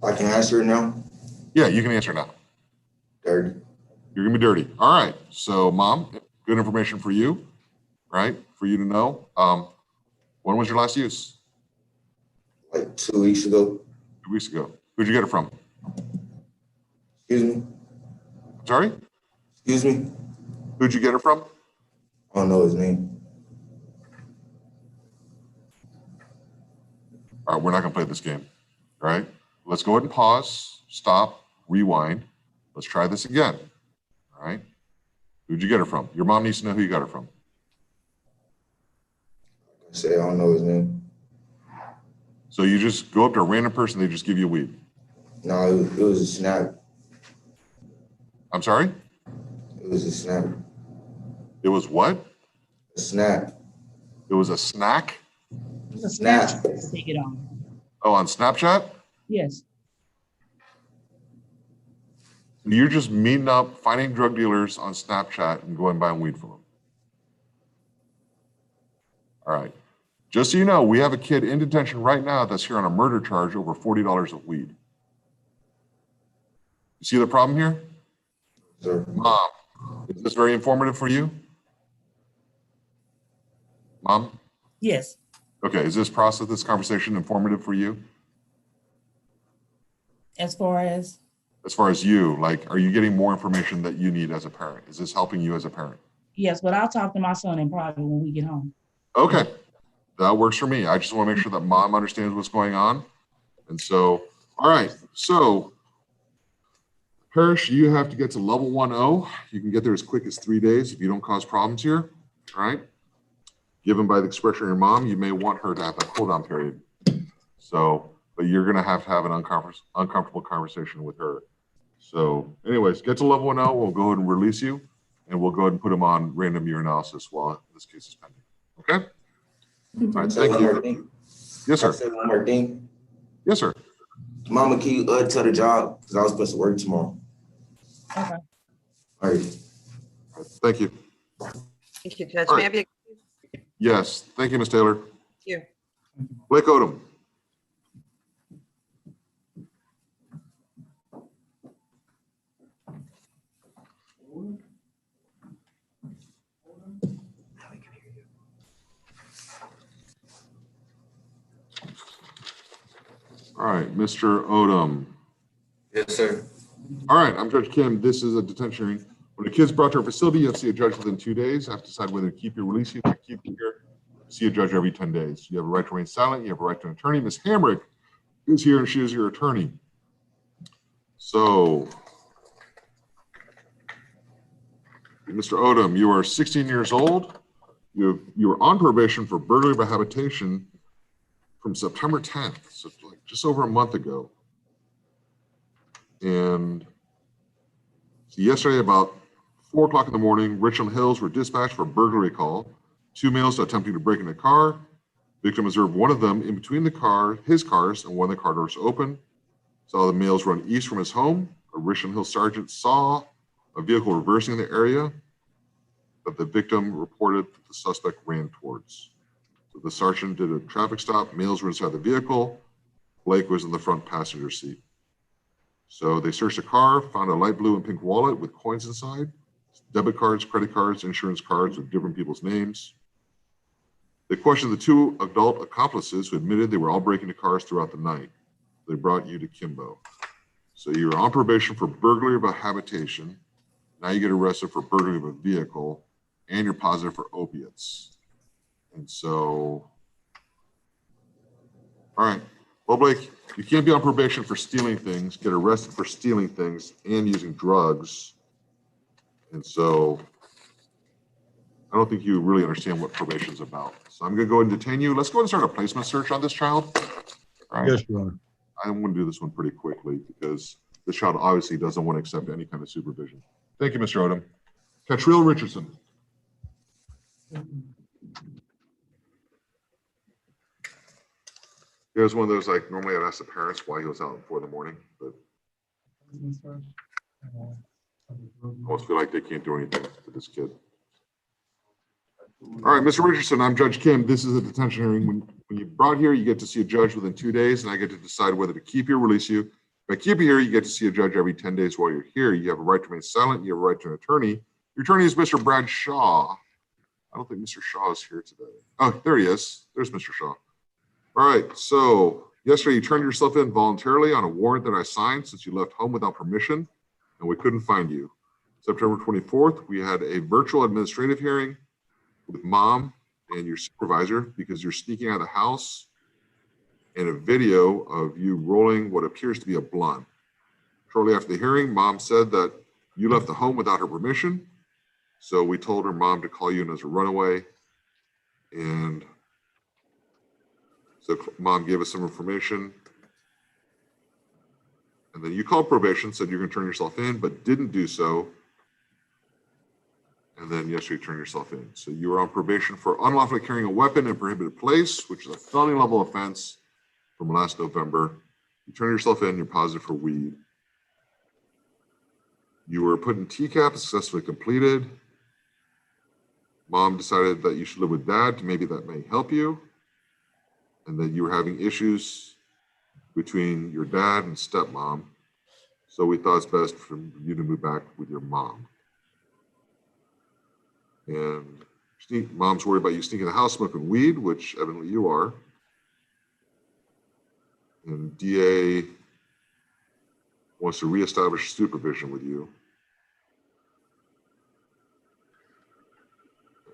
[SPEAKER 14] I can answer now.
[SPEAKER 3] Yeah, you can answer now.
[SPEAKER 14] Dirty.
[SPEAKER 3] You're gonna be dirty. All right. So, Mom, good information for you, right? For you to know. When was your last use?
[SPEAKER 14] Like 2 weeks ago.
[SPEAKER 3] 2 weeks ago. Who'd you get it from?
[SPEAKER 14] Excuse me?
[SPEAKER 3] Sorry?
[SPEAKER 14] Excuse me?
[SPEAKER 3] Who'd you get it from?
[SPEAKER 14] I don't know his name.
[SPEAKER 3] All right, we're not gonna play this game. All right? Let's go ahead and pause, stop, rewind. Let's try this again. All right? Who'd you get it from? Your mom needs to know who you got it from.
[SPEAKER 14] I say I don't know his name.
[SPEAKER 3] So you just go up to a random person, they just give you weed.
[SPEAKER 14] No, it was a snap.
[SPEAKER 3] I'm sorry?
[SPEAKER 14] It was a snap.
[SPEAKER 3] It was what?
[SPEAKER 14] A snap.
[SPEAKER 3] It was a snack?
[SPEAKER 12] It's a snap to take it on.
[SPEAKER 3] Oh, on Snapchat?
[SPEAKER 12] Yes.
[SPEAKER 3] You're just meeting up, finding drug dealers on Snapchat and going buying weed from them. All right. Just so you know, we have a kid in detention right now that's here on a murder charge over $40 of weed. You see the problem here?
[SPEAKER 14] Sir.
[SPEAKER 3] Mom, is this very informative for you? Mom?
[SPEAKER 12] Yes.
[SPEAKER 3] Okay, is this process, this conversation informative for you?
[SPEAKER 12] As far as?
[SPEAKER 3] As far as you, like, are you getting more information that you need as a parent? Is this helping you as a parent?
[SPEAKER 12] Yes, but I'll talk to my son in private when we get home.
[SPEAKER 3] Okay, that works for me. I just want to make sure that mom understands what's going on. And so, all right, so Parrish, you have to get to level 1-0. You can get there as quick as 3 days if you don't cause problems here, all right? Given by the expression of your mom, you may want her to have that cool down period. So, but you're gonna have to have an uncomfortable conversation with her. So anyways, get to level 1-0, we'll go ahead and release you, and we'll go ahead and put him on random urinalysis while this case is pending, okay? All right, thank you. Yes, sir.
[SPEAKER 14] One more thing.
[SPEAKER 3] Yes, sir.
[SPEAKER 14] Mama, can you tell the job? Because I was supposed to work tomorrow.
[SPEAKER 12] Okay.
[SPEAKER 14] All right.
[SPEAKER 3] Thank you.
[SPEAKER 15] Thank you, Judge.
[SPEAKER 3] All
[SPEAKER 15] May I
[SPEAKER 3] right.
[SPEAKER 15] be excused?
[SPEAKER 3] Yes, thank you, Ms. Taylor.
[SPEAKER 15] Thank you.
[SPEAKER 3] Blake Odom. All right, Mr. Odom.
[SPEAKER 14] Yes, sir.
[SPEAKER 3] All right, I'm Judge Kim. This is a detention hearing. When a kid's brought to our facility, you have to see a judge within 2 days. You have to decide whether to keep you, release you, or keep you here. See a judge every 10 days. You have a right to remain silent. You have a right to an attorney. Ms. Hamrick is here and she is your attorney. So, Mr. Odom, you are 16 years old. You were on probation for burglary by habitation from September 10th, so like just over a month ago. And so yesterday, about 4 o'clock in the morning, Richland Hills were dispatched for a burglary call. 2 males attempting to break in a car. Victim observed one of them in between his cars, and one of the car doors open. Saw the males run east from his home. A Richland Hill sergeant saw a vehicle reversing in the area that the victim reported that the suspect ran towards. So the sergeant did a traffic stop. Males were inside the vehicle. Blake was in the front passenger seat. So they searched the car, found a light blue and pink wallet with coins inside, debit cards, credit cards, insurance cards with different people's names. They questioned the 2 adult accomplices who admitted they were all breaking into cars throughout the night. They brought you to Kimbo. So you're on probation for burglary of a habitation. Now you get arrested for burglary of a vehicle, and you're positive for opiates. And so, all right. Well, Blake, you can't be on probation for stealing things, get arrested for stealing things, and using drugs. And so I don't think you really understand what probation is about. So I'm going to go ahead and detain you. Let's go ahead and start a placement search on this child. All right.
[SPEAKER 16] Yes, Your Honor.
[SPEAKER 3] I'm going to do this one pretty quickly because this child obviously doesn't want to accept any kind of supervision. Thank you, Mr. Odom. Catriel Richardson. He was one of those, like, normally I'd ask the parents why he was out at 4 in the morning, but I almost feel like they can't do anything to this kid. All right, Mr. Richardson, I'm Judge Kim. This is a detention hearing. When you brought here, you get to see a judge within 2 days, and I get to decide whether to keep you or release you. If I keep you here, you get to see a judge every 10 days while you're here. You have a right to remain silent. You have a right to an attorney. Your attorney is Mr. Brad Shaw. I don't think Mr. Shaw is here today. Oh, there he is. There's Mr. Shaw. All right, so yesterday you turned yourself in voluntarily on a warrant that I signed since you left home without permission, and we couldn't find you. September 24th, we had a virtual administrative hearing with mom and your supervisor because you're sneaking out of the house, and a video of you rolling what appears to be a blunt. Shortly after the hearing, mom said that you left the home without her permission. So we told her mom to call you in as a runaway. And so mom gave us some information. And then you called probation, said you're going to turn yourself in, but didn't do so. And then yesterday you turned yourself in. So you were on probation for unlawfully carrying a weapon in a prohibited place, which is a felony level offense from last November. You turned yourself in, you're positive for weed. You were put in TCAP, successfully completed. Mom decided that you should live with dad, maybe that may help you. And that you were having issues between your dad and stepmom. So we thought it's best for you to move back with your mom. And mom's worried about you sneaking in the house smoking weed, which evidently you are. And DA wants to reestablish supervision with you.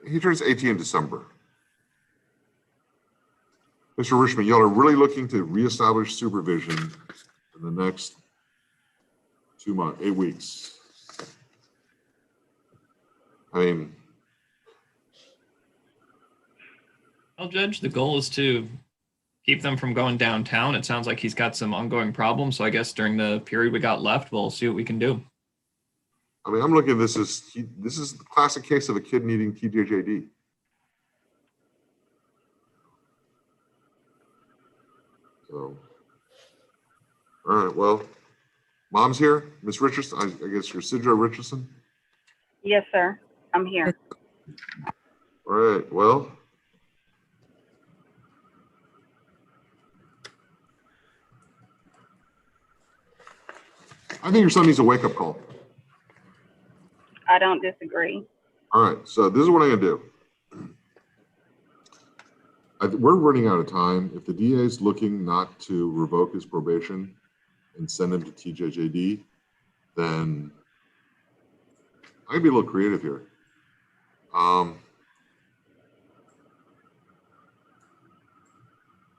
[SPEAKER 3] He turns 18 in December. Mr. Richmond, y'all are really looking to reestablish supervision in the next 2 months, 8 weeks. I mean,
[SPEAKER 17] well, Judge, the goal is to keep them from going downtown. It sounds like he's got some ongoing problems. So I guess during the period we got left, we'll see what we can do.
[SPEAKER 3] I mean, I'm looking at this as this is the classic case of a kid needing TJJD. So, all right, well, mom's here. Miss Richardson, I guess you're Sidra Richardson.
[SPEAKER 18] Yes, sir. I'm here.
[SPEAKER 3] All right, well. I think your son needs a wake-up call.
[SPEAKER 18] I don't disagree.
[SPEAKER 3] All right, so this is what I'm gonna do. We're running out of time. If the DA is looking not to revoke his probation and send him to TJJD, then I can be a little creative here.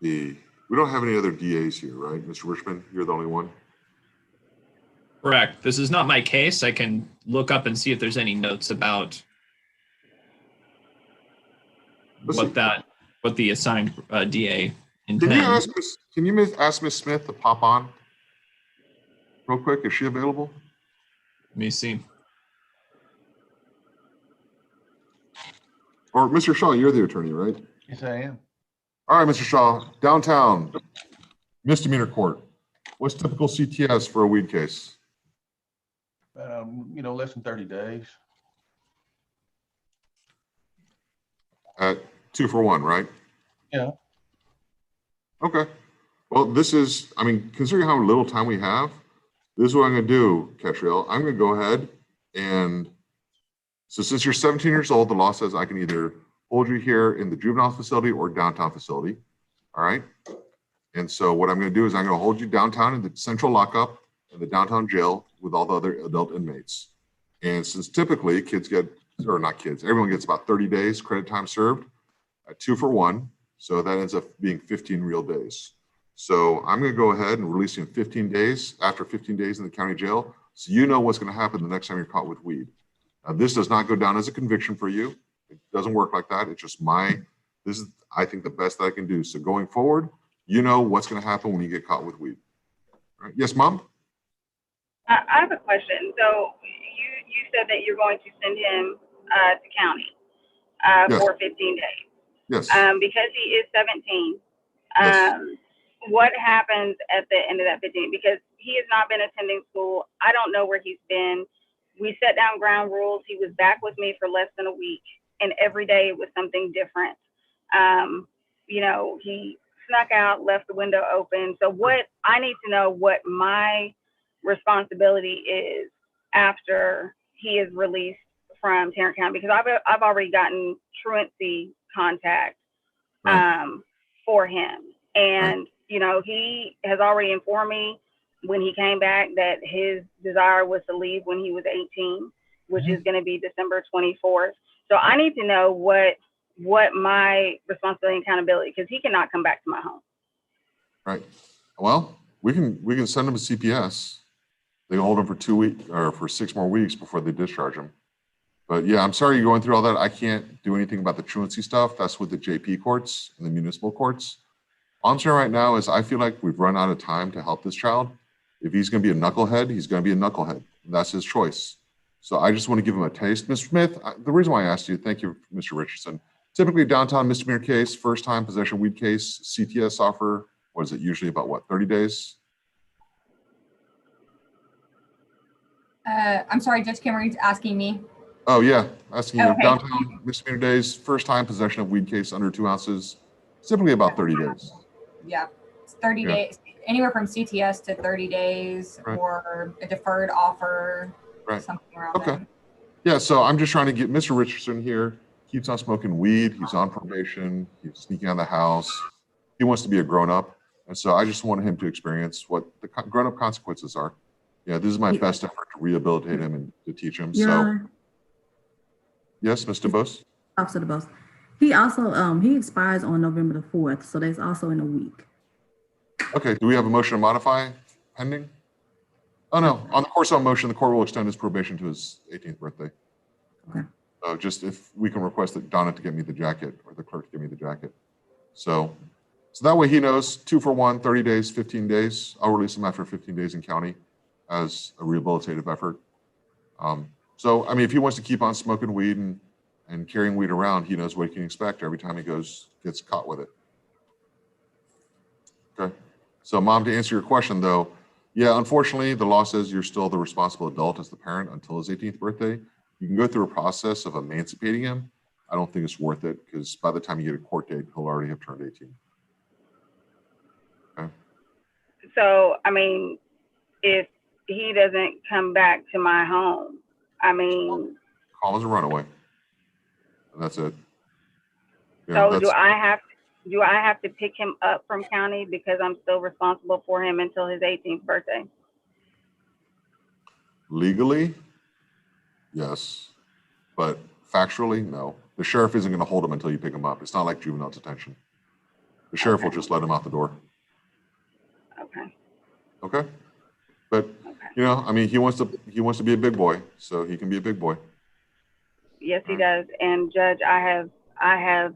[SPEAKER 3] We don't have any other DAs here, right? Mr. Richmond, you're the only one?
[SPEAKER 17] Correct. This is not my case. I can look up and see if there's any notes about what the assigned DA intends.
[SPEAKER 3] Can you ask Miss Smith to pop on? real quick. Is she available?
[SPEAKER 17] Let me see.
[SPEAKER 3] Or Mr. Shaw, you're the attorney, right?
[SPEAKER 16] Yes, I am.
[SPEAKER 3] All right, Mr. Shaw, downtown misdemeanor court. What's typical CTS for a weed case?
[SPEAKER 16] Less than 30 days.
[SPEAKER 3] At 2 for 1, right?
[SPEAKER 16] Yeah.
[SPEAKER 3] Okay. Well, this is, considering how little time we have, this is what I'm going to do, Catriel. I'm going to go ahead and, so since you're 17 years old, the law says I can either hold you here in the juvenile facility or downtown facility. All right. And so what I'm going to do is I'm going to hold you downtown in the central lockup in the downtown jail with all the other adult inmates. And since typically kids get, or not kids, everyone gets about 30 days credit time served at 2 for 1. So that ends up being 15 real days. So I'm going to go ahead and release you in 15 days, after 15 days in the county jail. So you know what's going to happen the next time you're caught with weed. Now, this does not go down as a conviction for you. It doesn't work like that. It's just this is, I think, the best that I can do. So going forward, you know what's going to happen when you get caught with weed. All right. Yes, Mom?
[SPEAKER 18] I have a question. So you said that you're going to send him to county
[SPEAKER 3] Yes.
[SPEAKER 18] for 15 days.
[SPEAKER 3] Yes.
[SPEAKER 18] Because he is 17.
[SPEAKER 3] Yes.
[SPEAKER 18] What happens at the end of that 15? Because he has not been attending school. I don't know where he's been. We set down ground rules. He was back with me for less than a week, and every day it was something different. He snuck out, left the window open. So I need to know what my responsibility is after he is released from Tarrant County, because I've already gotten truancy contact for him. And, he has already informed me when he came back that his desire was to leave when he was 18, which is going to be December 24th. So I need to know what my responsibility and accountability, because he cannot come back to my home.
[SPEAKER 3] Right. Well, we can send him to CPS. They can hold him for 2 weeks or for 6 more weeks before they discharge him. But yeah, I'm sorry you're going through all that. I can't do anything about the truancy stuff. That's with the JP courts and the municipal courts. All I'm saying right now is I feel like we've run out of time to help this child. If he's going to be a knucklehead, he's going to be a knucklehead. That's his choice. So I just want to give him a taste. Mr. Smith, the reason why I asked you, thank you, Mr. Richardson. Typically downtown misdemeanor case, first time possession weed case, CTS offer, what is it usually about 30 days?
[SPEAKER 19] I'm sorry, Judge Cameron's asking me.
[SPEAKER 3] Oh yeah, asking you,
[SPEAKER 19] Okay.
[SPEAKER 3] downtown misdemeanor days, first time possession of weed case under 2 ounces, typically about 30 days.
[SPEAKER 19] Yeah, it's 30 days, anywhere from CTS to 30 days or a deferred offer, something around there.
[SPEAKER 3] Yeah, so I'm just trying to get Mr. Richardson here. Keeps on smoking weed. He's on probation. He's sneaking out of the house. He wants to be a grown-up. And so I just wanted him to experience what the grown-up consequences are. Yeah, this is my best effort to rehabilitate him and to teach him. Yes, Mr. Bose?
[SPEAKER 20] Officer DeBose. He also, he expires on November the 4th, so that's also in a week.
[SPEAKER 3] Okay, do we have a motion to modify pending? Oh, no, on the course of motion, the court will extend his probation to his 18th birthday.
[SPEAKER 20] Okay.
[SPEAKER 3] So just if we can request that Donna to get me the jacket or the clerk to give me the jacket. So that way he knows 2 for 1, 30 days, 15 days. I'll release him after 15 days in county as a rehabilitative effort. So, I mean, if he wants to keep on smoking weed and carrying weed around, he knows what he can expect every time he gets caught with it. Okay. So, Mom, to answer your question, though, yeah, unfortunately, the law says you're still the responsible adult as the parent until his 18th birthday. You can go through a process of emancipating him. I don't think it's worth it because by the time you get a court date, he'll already have turned 18. Okay.
[SPEAKER 18] So, I mean, if he doesn't come back to my home, I mean,
[SPEAKER 3] call as a runaway. And that's it.
[SPEAKER 18] So do I have to pick him up from county because I'm still responsible for him until his 18th birthday?
[SPEAKER 3] Legally, yes, but factually, no. The sheriff isn't going to hold him until you pick him up. It's not like juvenile detention. The sheriff will just let him out the door.
[SPEAKER 18] Okay.
[SPEAKER 3] Okay. But you know, I mean, he wants to be a big boy, so he can be a big boy.
[SPEAKER 18] Yes, he does. And Judge, I have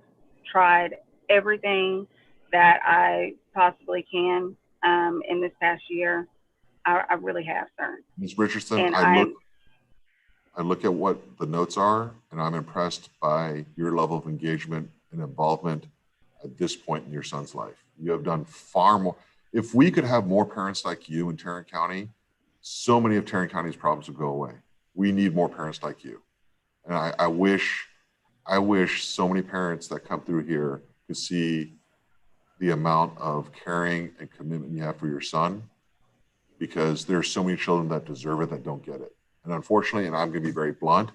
[SPEAKER 18] tried everything that I possibly can in this past year. I really have, sir.
[SPEAKER 3] Ms. Richardson,
[SPEAKER 18] And
[SPEAKER 3] I look at what the notes are, and I'm impressed by your level of engagement and involvement at this point in your son's life. You have done far more. If we could have more parents like you in Tarrant County, so many of Tarrant County's problems would go away. We need more parents like you. And I wish so many parents that come through here could see the amount of caring and commitment you have for your son, because there's so many children that deserve it that don't get it. And unfortunately, and I'm going to be very blunt,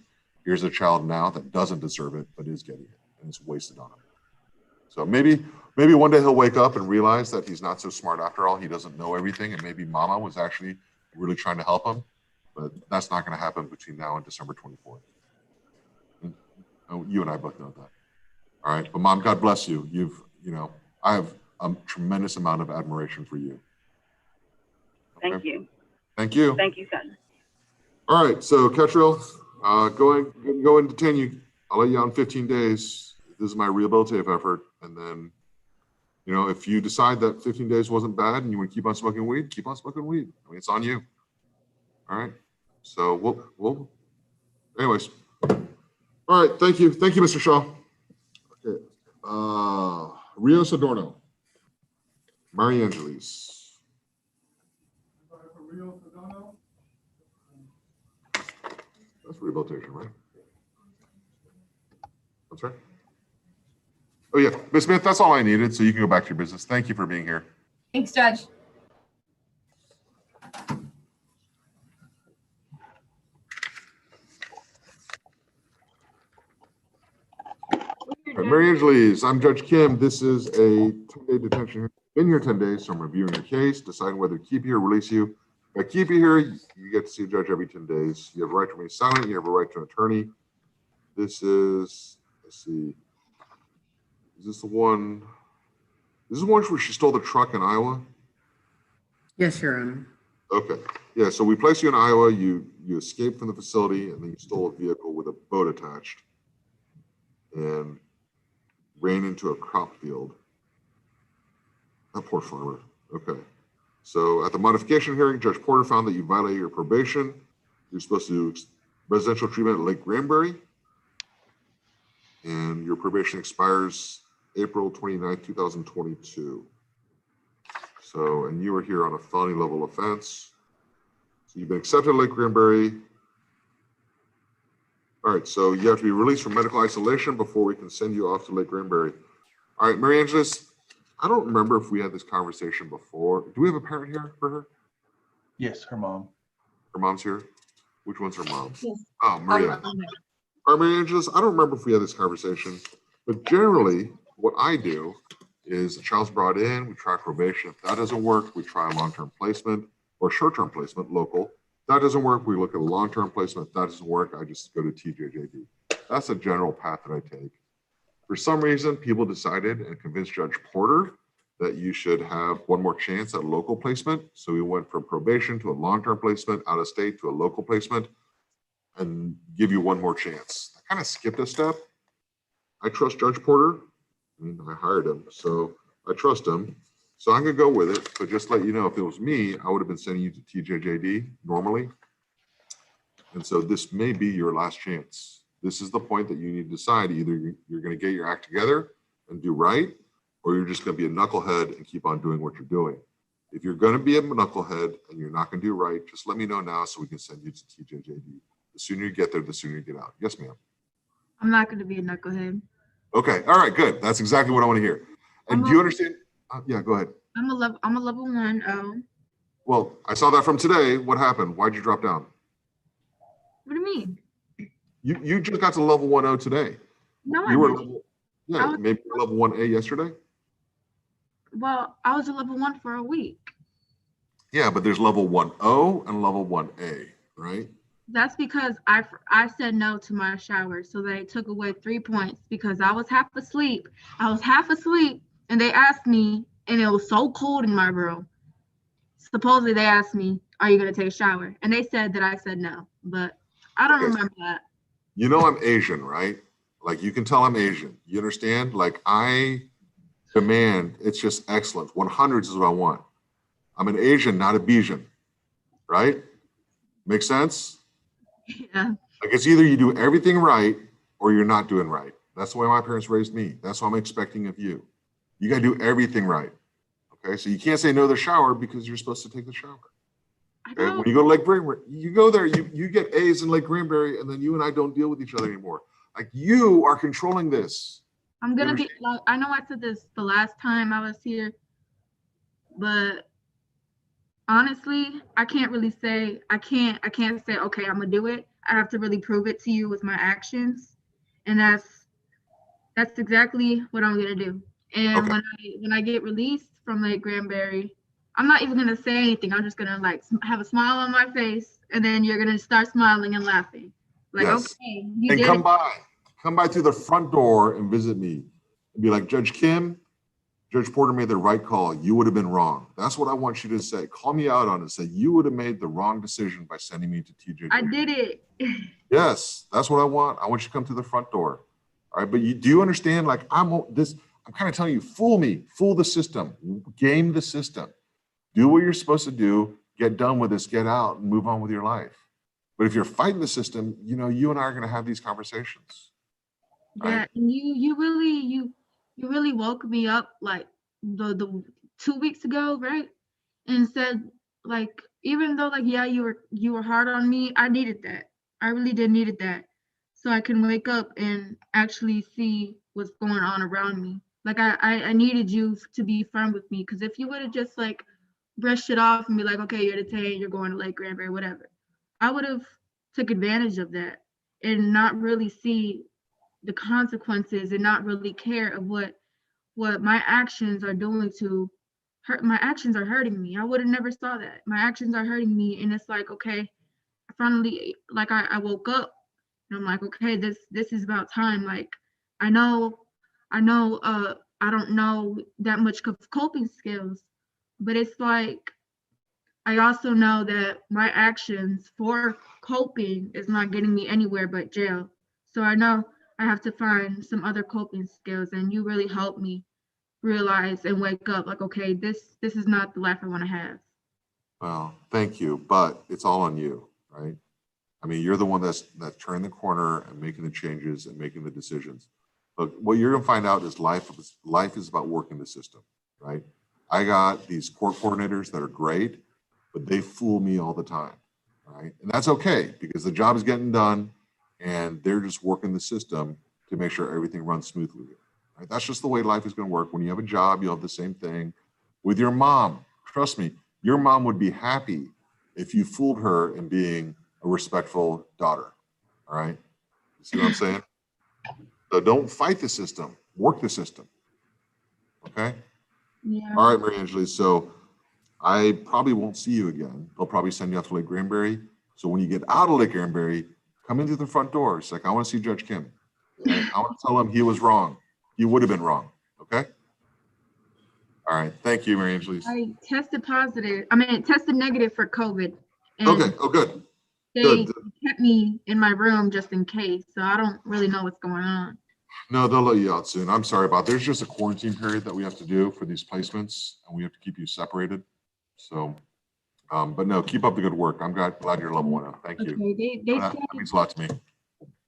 [SPEAKER 3] here's a child now that doesn't deserve it, but is getting it, and it's wasted on him. So maybe one day he'll wake up and realize that he's not so smart after all. He doesn't know everything, and maybe mama was actually really trying to help him, but that's not going to happen between now and December 24th. And you and I both know that. All right, but Mom, God bless you. I have a tremendous amount of admiration for you. Okay?
[SPEAKER 18] Thank you.
[SPEAKER 3] Thank you.
[SPEAKER 18] Thank you, son.
[SPEAKER 3] All right, so Ketrel, go and detain you. I'll let you out in 15 days. This is my rehabilitative effort. And then, if you decide that 15 days wasn't bad and you want to keep on smoking weed, keep on smoking weed. I mean, it's on you. All right. So we'll anyways. All right. Thank you. Thank you, Mr. Shaw. Okay. Rios Adorno. Mary Angeles. That's rehabilitation, right? That's right. Oh yeah, Ms. Smith, that's all I needed, so you can go back to your business. Thank you for being here.
[SPEAKER 19] Thanks, Judge.
[SPEAKER 3] All right, Mary Angeles, I'm Judge Kim. This is a 10-day detention hearing. Been here 10 days, so I'm reviewing your case, deciding whether to keep you or release you. If I keep you here, you get to see a judge every 10 days. You have a right to remain silent. You have a right to an attorney. This is, let's see. Is this the one? This is the one where she stole the truck in Iowa?
[SPEAKER 21] Yes, Your Honor.
[SPEAKER 3] Okay. Yeah, so we placed you in Iowa. You escaped from the facility, and then you stole a vehicle with a boat attached and ran into a crop field. That poor farmer. Okay. So at the modification hearing, Judge Porter found that you violated your probation. You're supposed to do residential treatment at Lake Granbury, and your probation expires April 29th, 2022. So, and you were here on a felony level offense. So you've been accepted at Lake Granbury. All right, so you have to be released from medical isolation before we can send you off to Lake Granbury. All right, Mary Angeles, I don't remember if we had this conversation before. Do we have a parent here for her?
[SPEAKER 16] Yes, her mom.
[SPEAKER 3] Her mom's here? Which one's her mom?
[SPEAKER 19] Yes.
[SPEAKER 3] Oh, Maria. All right, Mary Angeles, I don't remember if we had this conversation, but generally what I do is the child's brought in, we try probation. If that doesn't work, we try a long-term placement or short-term placement, local. If that doesn't work, we look at a long-term placement. If that doesn't work, I just go to TJJD. That's a general path that I take. For some reason, people decided and convinced Judge Porter that you should have one more chance at local placement. So we went from probation to a long-term placement, out of state to a local placement, and give you one more chance. I kind of skipped a step. I trust Judge Porter. I mean, I hired him, so I trust him. So I'm gonna go with it. But just to let you know, if it was me, I would have been sending you to TJJD normally. And so this may be your last chance. This is the point that you need to decide. Either you're going to get your act together and do right, or you're just going to be a knucklehead and keep on doing what you're doing. If you're going to be a knucklehead and you're not going to do right, just let me know now so we can send you to TJJD. The sooner you get there, the sooner you get out. Yes, ma'am.
[SPEAKER 11] I'm not going to be a knucklehead.
[SPEAKER 3] Okay. All right. Good. That's exactly what I want to hear. And do you understand? Yeah, go ahead.
[SPEAKER 11] I'm a level 1.
[SPEAKER 3] Well, I saw that from today. What happened? Why'd you drop down?
[SPEAKER 11] What do you mean?
[SPEAKER 3] You just got to level 1.0 today.
[SPEAKER 11] No,
[SPEAKER 3] you
[SPEAKER 11] I
[SPEAKER 3] were
[SPEAKER 11] didn't.
[SPEAKER 3] level, yeah, maybe you were level 1A yesterday.
[SPEAKER 11] Well, I was a level 1 for a week.
[SPEAKER 3] Yeah, but there's level 1.0 and level 1A, right?
[SPEAKER 11] That's because I said no to my shower, so they took away 3 points because I was half asleep. And they asked me, and it was so cold in my room. Supposedly they asked me, "Are you going to take a shower?" And they said that I said no, but I don't remember that.
[SPEAKER 3] You know I'm Asian, right? Like you can tell I'm Asian. You understand? Like I demand, it's just excellent. 100s is what I want. I'm an Asian, not a Bijan. right? Make sense?
[SPEAKER 11] Yeah.
[SPEAKER 3] Like it's either you do everything right or you're not doing right. That's the way my parents raised me. That's what I'm expecting of you. You got to do everything right. Okay, so you can't say no to the shower because you're supposed to take the shower. Okay, when you go to Lake Granbury, you go there, you get A's in Lake Granbury, and then you and I don't deal with each other anymore. Like you are controlling this.
[SPEAKER 11] I'm gonna be like, I know I said this the last time I was here, but honestly, I can't really say, I can't say, okay, I'm gonna do it. I have to really prove it to you with my actions. And that's exactly what I'm gonna do. And when I get released from Lake Granbury, I'm not even gonna say anything. I'm just gonna like have a smile on my face, and then you're gonna start smiling and laughing. Like,
[SPEAKER 3] Yes.
[SPEAKER 11] okay, you
[SPEAKER 3] And
[SPEAKER 11] did
[SPEAKER 3] come
[SPEAKER 11] it.
[SPEAKER 3] by. Come by through the front door and visit me. And be like, Judge Kim, Judge Porter made the right call. You would have been wrong. That's what I want you to say. Call me out on it. Say you would have made the wrong decision by sending me to TJ.
[SPEAKER 11] I did it.
[SPEAKER 3] Yes, that's what I want. I want you to come through the front door. All right, but do you understand? Like I'm kind of telling you, fool me, fool the system, game the system. Do what you're supposed to do. Get done with this. Get out and move on with your life. But if you're fighting the system, you know you and I are going to have these conversations.
[SPEAKER 11] Yeah, and you really woke me up like the 2 weeks ago, right? And said like, even though like, yeah, you were hard on me, I needed that. I really did needed that, so I can wake up and actually see what's going on around me. Like I needed you to be firm with me, because if you would have just like brushed it off and be like, okay, you're detained, you're going to Lake Granbury, whatever, I would have took advantage of that and not really see the consequences and not really care of what my actions are doing to hurt. My actions are hurting me. I would have never saw that. My actions are hurting me, and it's like, okay, I finally, like I woke up and I'm like, okay, this is about time. Like I know I don't know that much of coping skills, but it's like I also know that my actions for coping is not getting me anywhere but jail. So I know I have to find some other coping skills, and you really helped me realize and wake up like, okay, this is not the life I want to have.
[SPEAKER 3] Well, thank you, but it's all on you, right? I mean, you're the one that's turning the corner and making the changes and making the decisions. But what you're going to find out is life is about working the system, right? I got these court coordinators that are great, but they fool me all the time, right? And that's okay because the job is getting done and they're just working the system to make sure everything runs smoothly. Right? That's just the way life is going to work. When you have a job, you'll have the same thing. With your mom, trust me, your mom would be happy if you fooled her in being a respectful daughter, all right? You see what I'm saying? So don't fight the system, work the system, okay?
[SPEAKER 11] Yeah.
[SPEAKER 3] All right, Mary Angela, so I probably won't see you again. They'll probably send you out to Lake Granbury. So when you get out of Lake Granbury, come into the front door. It's like, I want to see Judge Kim. Okay? I want to tell him he was wrong. He would have been wrong, okay? All right, thank you, Mary Angela.
[SPEAKER 11] I tested negative for COVID. And
[SPEAKER 3] okay, oh, good.
[SPEAKER 11] They kept me in my room just in case, so I don't really know what's going on.
[SPEAKER 3] No, they'll let you out soon. I'm sorry about, there's just a quarantine period that we have to do for these placements, and we have to keep you separated. So, but no, keep up the good work. I'm glad you're level 1 now. Thank you.
[SPEAKER 11] Okay, they
[SPEAKER 3] that
[SPEAKER 11] said,
[SPEAKER 3] means a lot to me.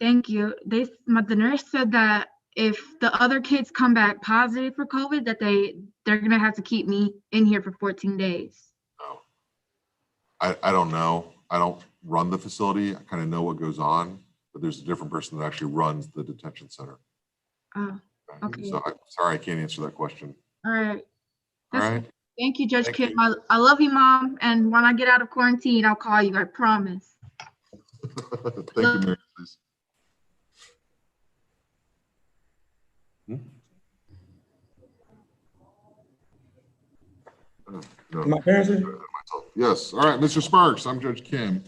[SPEAKER 11] thank you. The nurse said that if the other kids come back positive for COVID, that they're gonna have to keep me in here for 14 days.
[SPEAKER 3] I don't know. I don't run the facility. I kind of know what goes on, but there's a different person that actually runs the detention center.
[SPEAKER 11] Oh, okay.
[SPEAKER 3] So I'm sorry, I can't answer that question.
[SPEAKER 11] All right.
[SPEAKER 3] All right.
[SPEAKER 11] Thank you, Judge
[SPEAKER 3] Thank
[SPEAKER 11] Kim.
[SPEAKER 3] you.
[SPEAKER 11] I love you, Mom. And when I get out of quarantine, I'll call you. I promise.
[SPEAKER 3] Thank you, Mary. Please. No.
[SPEAKER 4] My parents are?
[SPEAKER 3] Yes. All right, Mr. Sparks. I'm Judge Kim.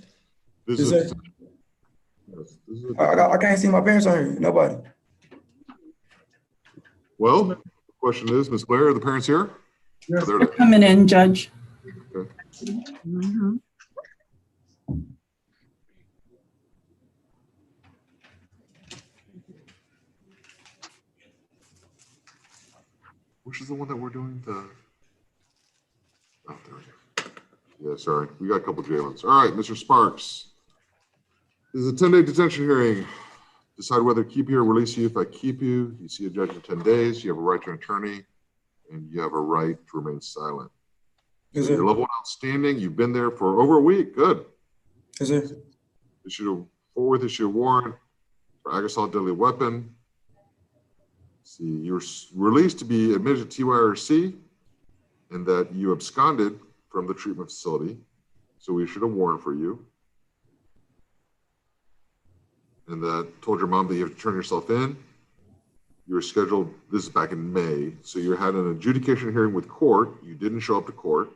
[SPEAKER 3] This is.
[SPEAKER 4] Yes, I can't see my parents on here. Nobody.
[SPEAKER 3] Well, the question is, Ms. Blair, are the parents here?
[SPEAKER 22] Yes, they're coming in, Judge.
[SPEAKER 3] Okay.
[SPEAKER 11] Mm-hmm.
[SPEAKER 3] Which is the one that we're doing? Oh, there we go. Yeah, sorry. We got a couple Jalen's. All right, Mr. Sparks. This is a 10-day detention hearing. Decide whether to keep you or release you. If I keep you, you see a judge in 10 days. You have a right to an attorney, and you have a right to remain silent.
[SPEAKER 4] Yes,
[SPEAKER 3] Your
[SPEAKER 4] sir.
[SPEAKER 3] level 1 outstanding. You've been there for over a week. Good.
[SPEAKER 4] Yes, sir.
[SPEAKER 3] Issue a warrant for aggravated deadly weapon. See, you were released to be admitted to TYRC, and that you absconded from the treatment facility. So we issued a warrant for you. And that told your mom that you have to turn yourself in. You were scheduled, this is back in May, so you had an adjudication hearing with court. You didn't show up to court.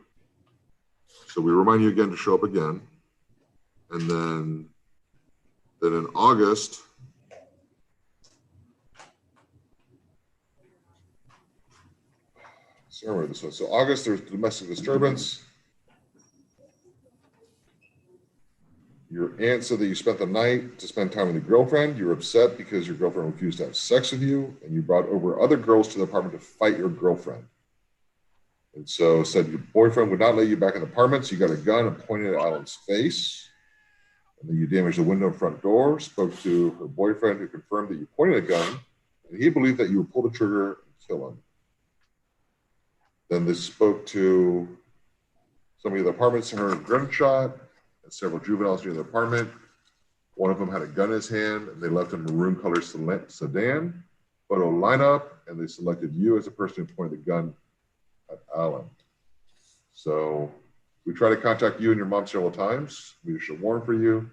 [SPEAKER 3] So we remind you again to show up again. And then in August, sorry, this one. So August, there's domestic disturbance. Your aunt said that you spent the night to spend time with your girlfriend. You were upset because your girlfriend refused to have sex with you, and you brought over other girls to the apartment to fight your girlfriend. And so said your boyfriend would not let you back in the apartment, so you got a gun and pointed at Alan's face. And then you damaged the window and front door, spoke to her boyfriend, who confirmed that you pointed a gun, and he believed that you would pull the trigger and kill him. Then they spoke to somebody in the apartment, and heard a gunshot, and several juveniles near the apartment. One of them had a gun in his hand, and they left a maroon colored sedan. Photo lineup, and they selected you as the person who pointed the gun at Alan. So we tried to contact you and your mom several times. We issued a warrant for you,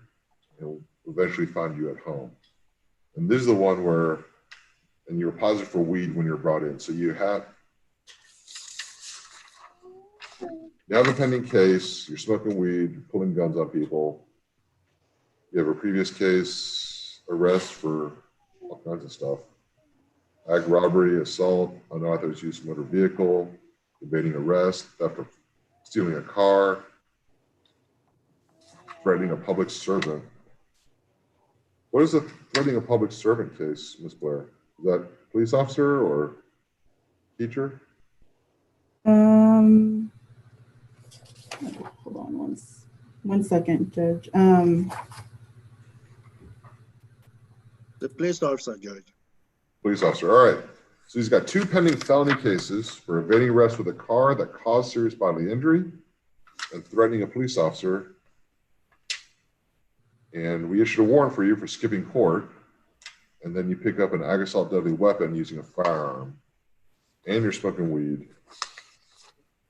[SPEAKER 3] and we'll eventually find you at home. And this is the one where, and you were positive for weed when you were brought in. So you have a pending case, you're smoking weed, you're pulling guns on people. You have a previous case, arrest for all kinds of stuff. Ag robbery, assault, unauthorized use of motor vehicle, evading arrest, theft of stealing a car, threatening a public servant. What is a threatening a public servant case, Ms. Blair? Is that police officer or teacher?
[SPEAKER 22] Hold on one second, Judge.
[SPEAKER 1] The police officer, Judge.
[SPEAKER 3] Police officer, all right. So he's got 2 pending felony cases for evading arrest with a car that caused serious bodily injury and threatening a police officer. And we issued a warrant for you for skipping court. And then you pick up an aggravated deadly weapon using a firearm. And you're smoking weed.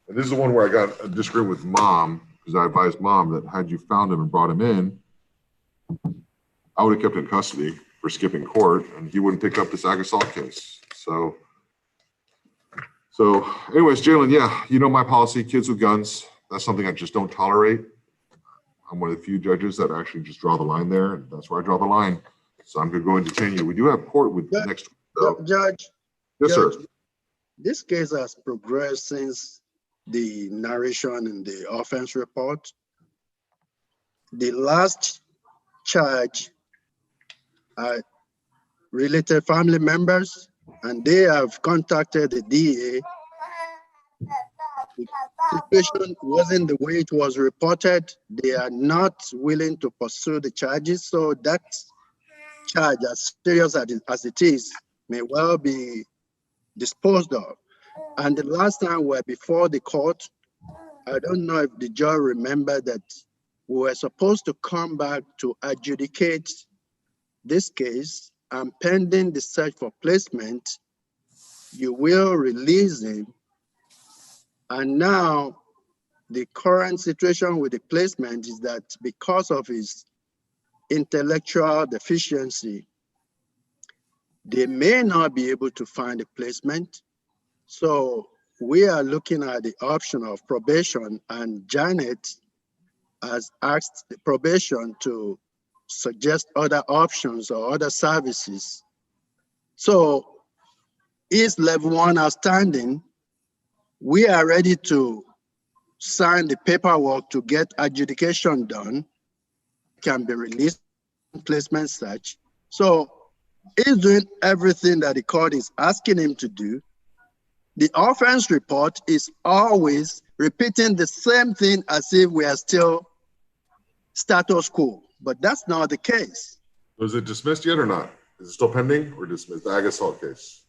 [SPEAKER 3] And this is the one where I got a disagreement with mom, because I advised mom that had you found him and brought him in, I would have kept him in custody for skipping court, and he wouldn't pick up this ag assault case. So anyways, Jalen, yeah, you know my policy, kids with guns. That's something I just don't tolerate. I'm one of the few judges that actually just draw the line there, and that's where I draw the line. So I'm going to go and detain you. We do have court with next week, though.
[SPEAKER 1] Judge.
[SPEAKER 3] Yes,
[SPEAKER 1] Judge,
[SPEAKER 3] sir.
[SPEAKER 1] This case has progressed since the narration in the offense report. The last charge related family members, and they have contacted the DA. The situation wasn't the way it was reported. They are not willing to pursue the charges, so that charge, as serious as it is, may well be disposed of. And the last time we were before the court, I don't know if the judge remembered that we were supposed to come back to adjudicate this case, and pending the search for placement, you will release him. And now the current situation with the placement is that because of his intellectual deficiency, they may not be able to find a placement. So we are looking at the option of probation, and Janet has asked the probation to suggest other options or other services. So is level 1 outstanding? We are ready to sign the paperwork to get adjudication done, can be released, placement search. So he's doing everything that the court is asking him to do. the offense report is always repeating the same thing as if we are still status quo, but that's not the case.
[SPEAKER 3] Was it dismissed yet or not? Is it still pending or dismissed? The ag assault case.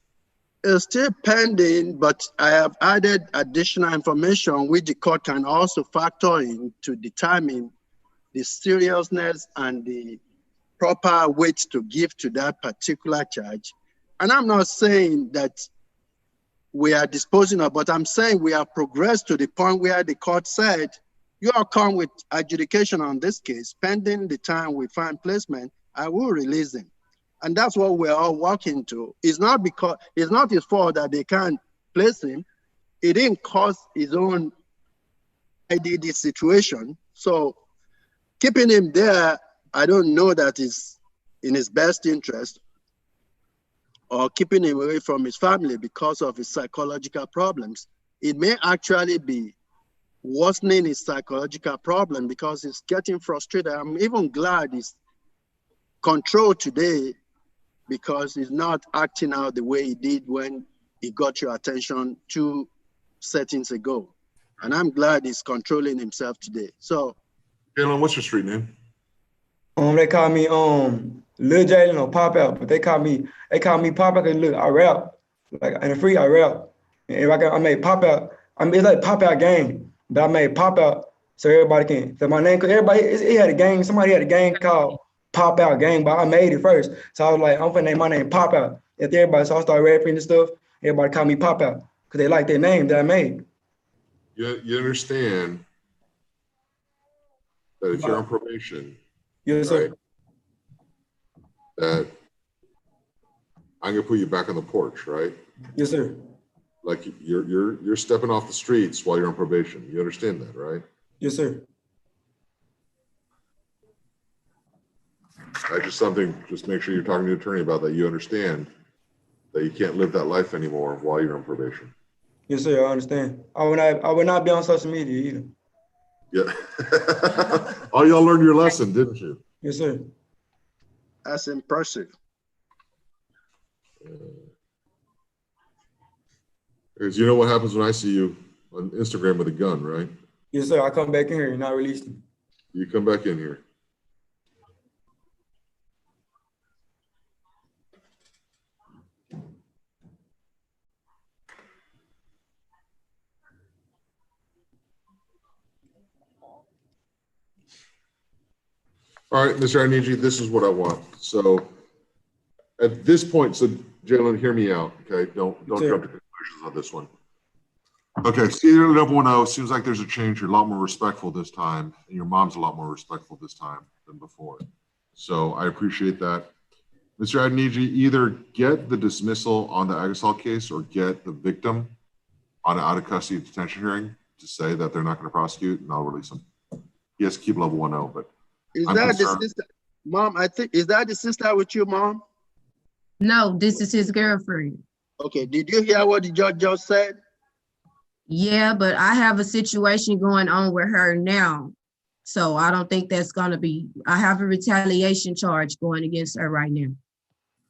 [SPEAKER 1] It's still pending, but I have added additional information which the court can also factor in to determine the seriousness and the proper weight to give to that particular charge. And I'm not saying that we are disposing of, but I'm saying we have progressed to the point where the court said, you are come with adjudication on this case, pending the time we find placement, I will release him. And that's what we're all working to. It's not because, it's not his fault that they can't place him. It didn't cause his own IDD situation. So keeping him there, I don't know that is in his best interest, or keeping him away from his family because of his psychological problems. It may actually be worsening his psychological problem because he's getting frustrated. I'm even glad he's controlled today because he's not acting out the way he did when he got your attention 2 settings ago. And I'm glad he's controlling himself today. So,
[SPEAKER 3] Jalen, what's your street name?
[SPEAKER 4] They call me Lil Jalen or Pop Out, but they call me Pop Out because look, I rap. Like in the free, I rap. And if I made Pop Out, I mean it's like Pop Out gang, but I made Pop Out so everybody can. So my name, cause everybody it had a gang. Somebody had a gang called Pop Out Gang, but I made it first. So I was like, I'm finna name my name Pop Out. If everybody, so I started rapping and stuff. Everybody call me Pop Out because they like their name that I made.
[SPEAKER 3] You understand that if you're on probation,
[SPEAKER 4] yes, sir,
[SPEAKER 3] that I'm gonna put you back on the porch, right?
[SPEAKER 4] Yes, sir.
[SPEAKER 3] Like you're stepping off the streets while you're on probation. You understand that, right?
[SPEAKER 4] Yes, sir.
[SPEAKER 3] That's just something, just make sure you're talking to the attorney about that. You understand that you can't live that life anymore while you're on probation.
[SPEAKER 4] Yes, sir, I understand. I would not be on social media either.
[SPEAKER 3] Yeah. Oh, y'all learned your lesson, didn't you?
[SPEAKER 4] Yes, sir.
[SPEAKER 1] that's impressive.
[SPEAKER 3] Because you know what happens when I see you on Instagram with a gun, right?
[SPEAKER 4] Yes, sir. I come back in here and not release them.
[SPEAKER 3] You come back in here. All right, Mr. Aniji, this is what I want. So at this point, so Jalen, hear me out, okay? Don't jump to conclusions on this one. Okay, Cedar 1110, seems like there's a change. You're a lot more respectful this time, and your mom's a lot more respectful this time than before. So I appreciate that. Mr. Adeniji, either get the dismissal on the ag assault case or get the victim on an out of custody detention hearing to say that they're not going to prosecute, and I'll release them. He has to keep level 1-0, but
[SPEAKER 1] Is
[SPEAKER 3] I'm
[SPEAKER 1] that
[SPEAKER 3] concerned.
[SPEAKER 1] the sister? Mom, I think, is that the sister with you, Mom?
[SPEAKER 11] No, this is his girlfriend.
[SPEAKER 1] Okay, did you hear what the judge just said?
[SPEAKER 11] Yeah, but I have a situation going on with her now. So I don't think that's gonna be, I have a retaliation charge going against her right now.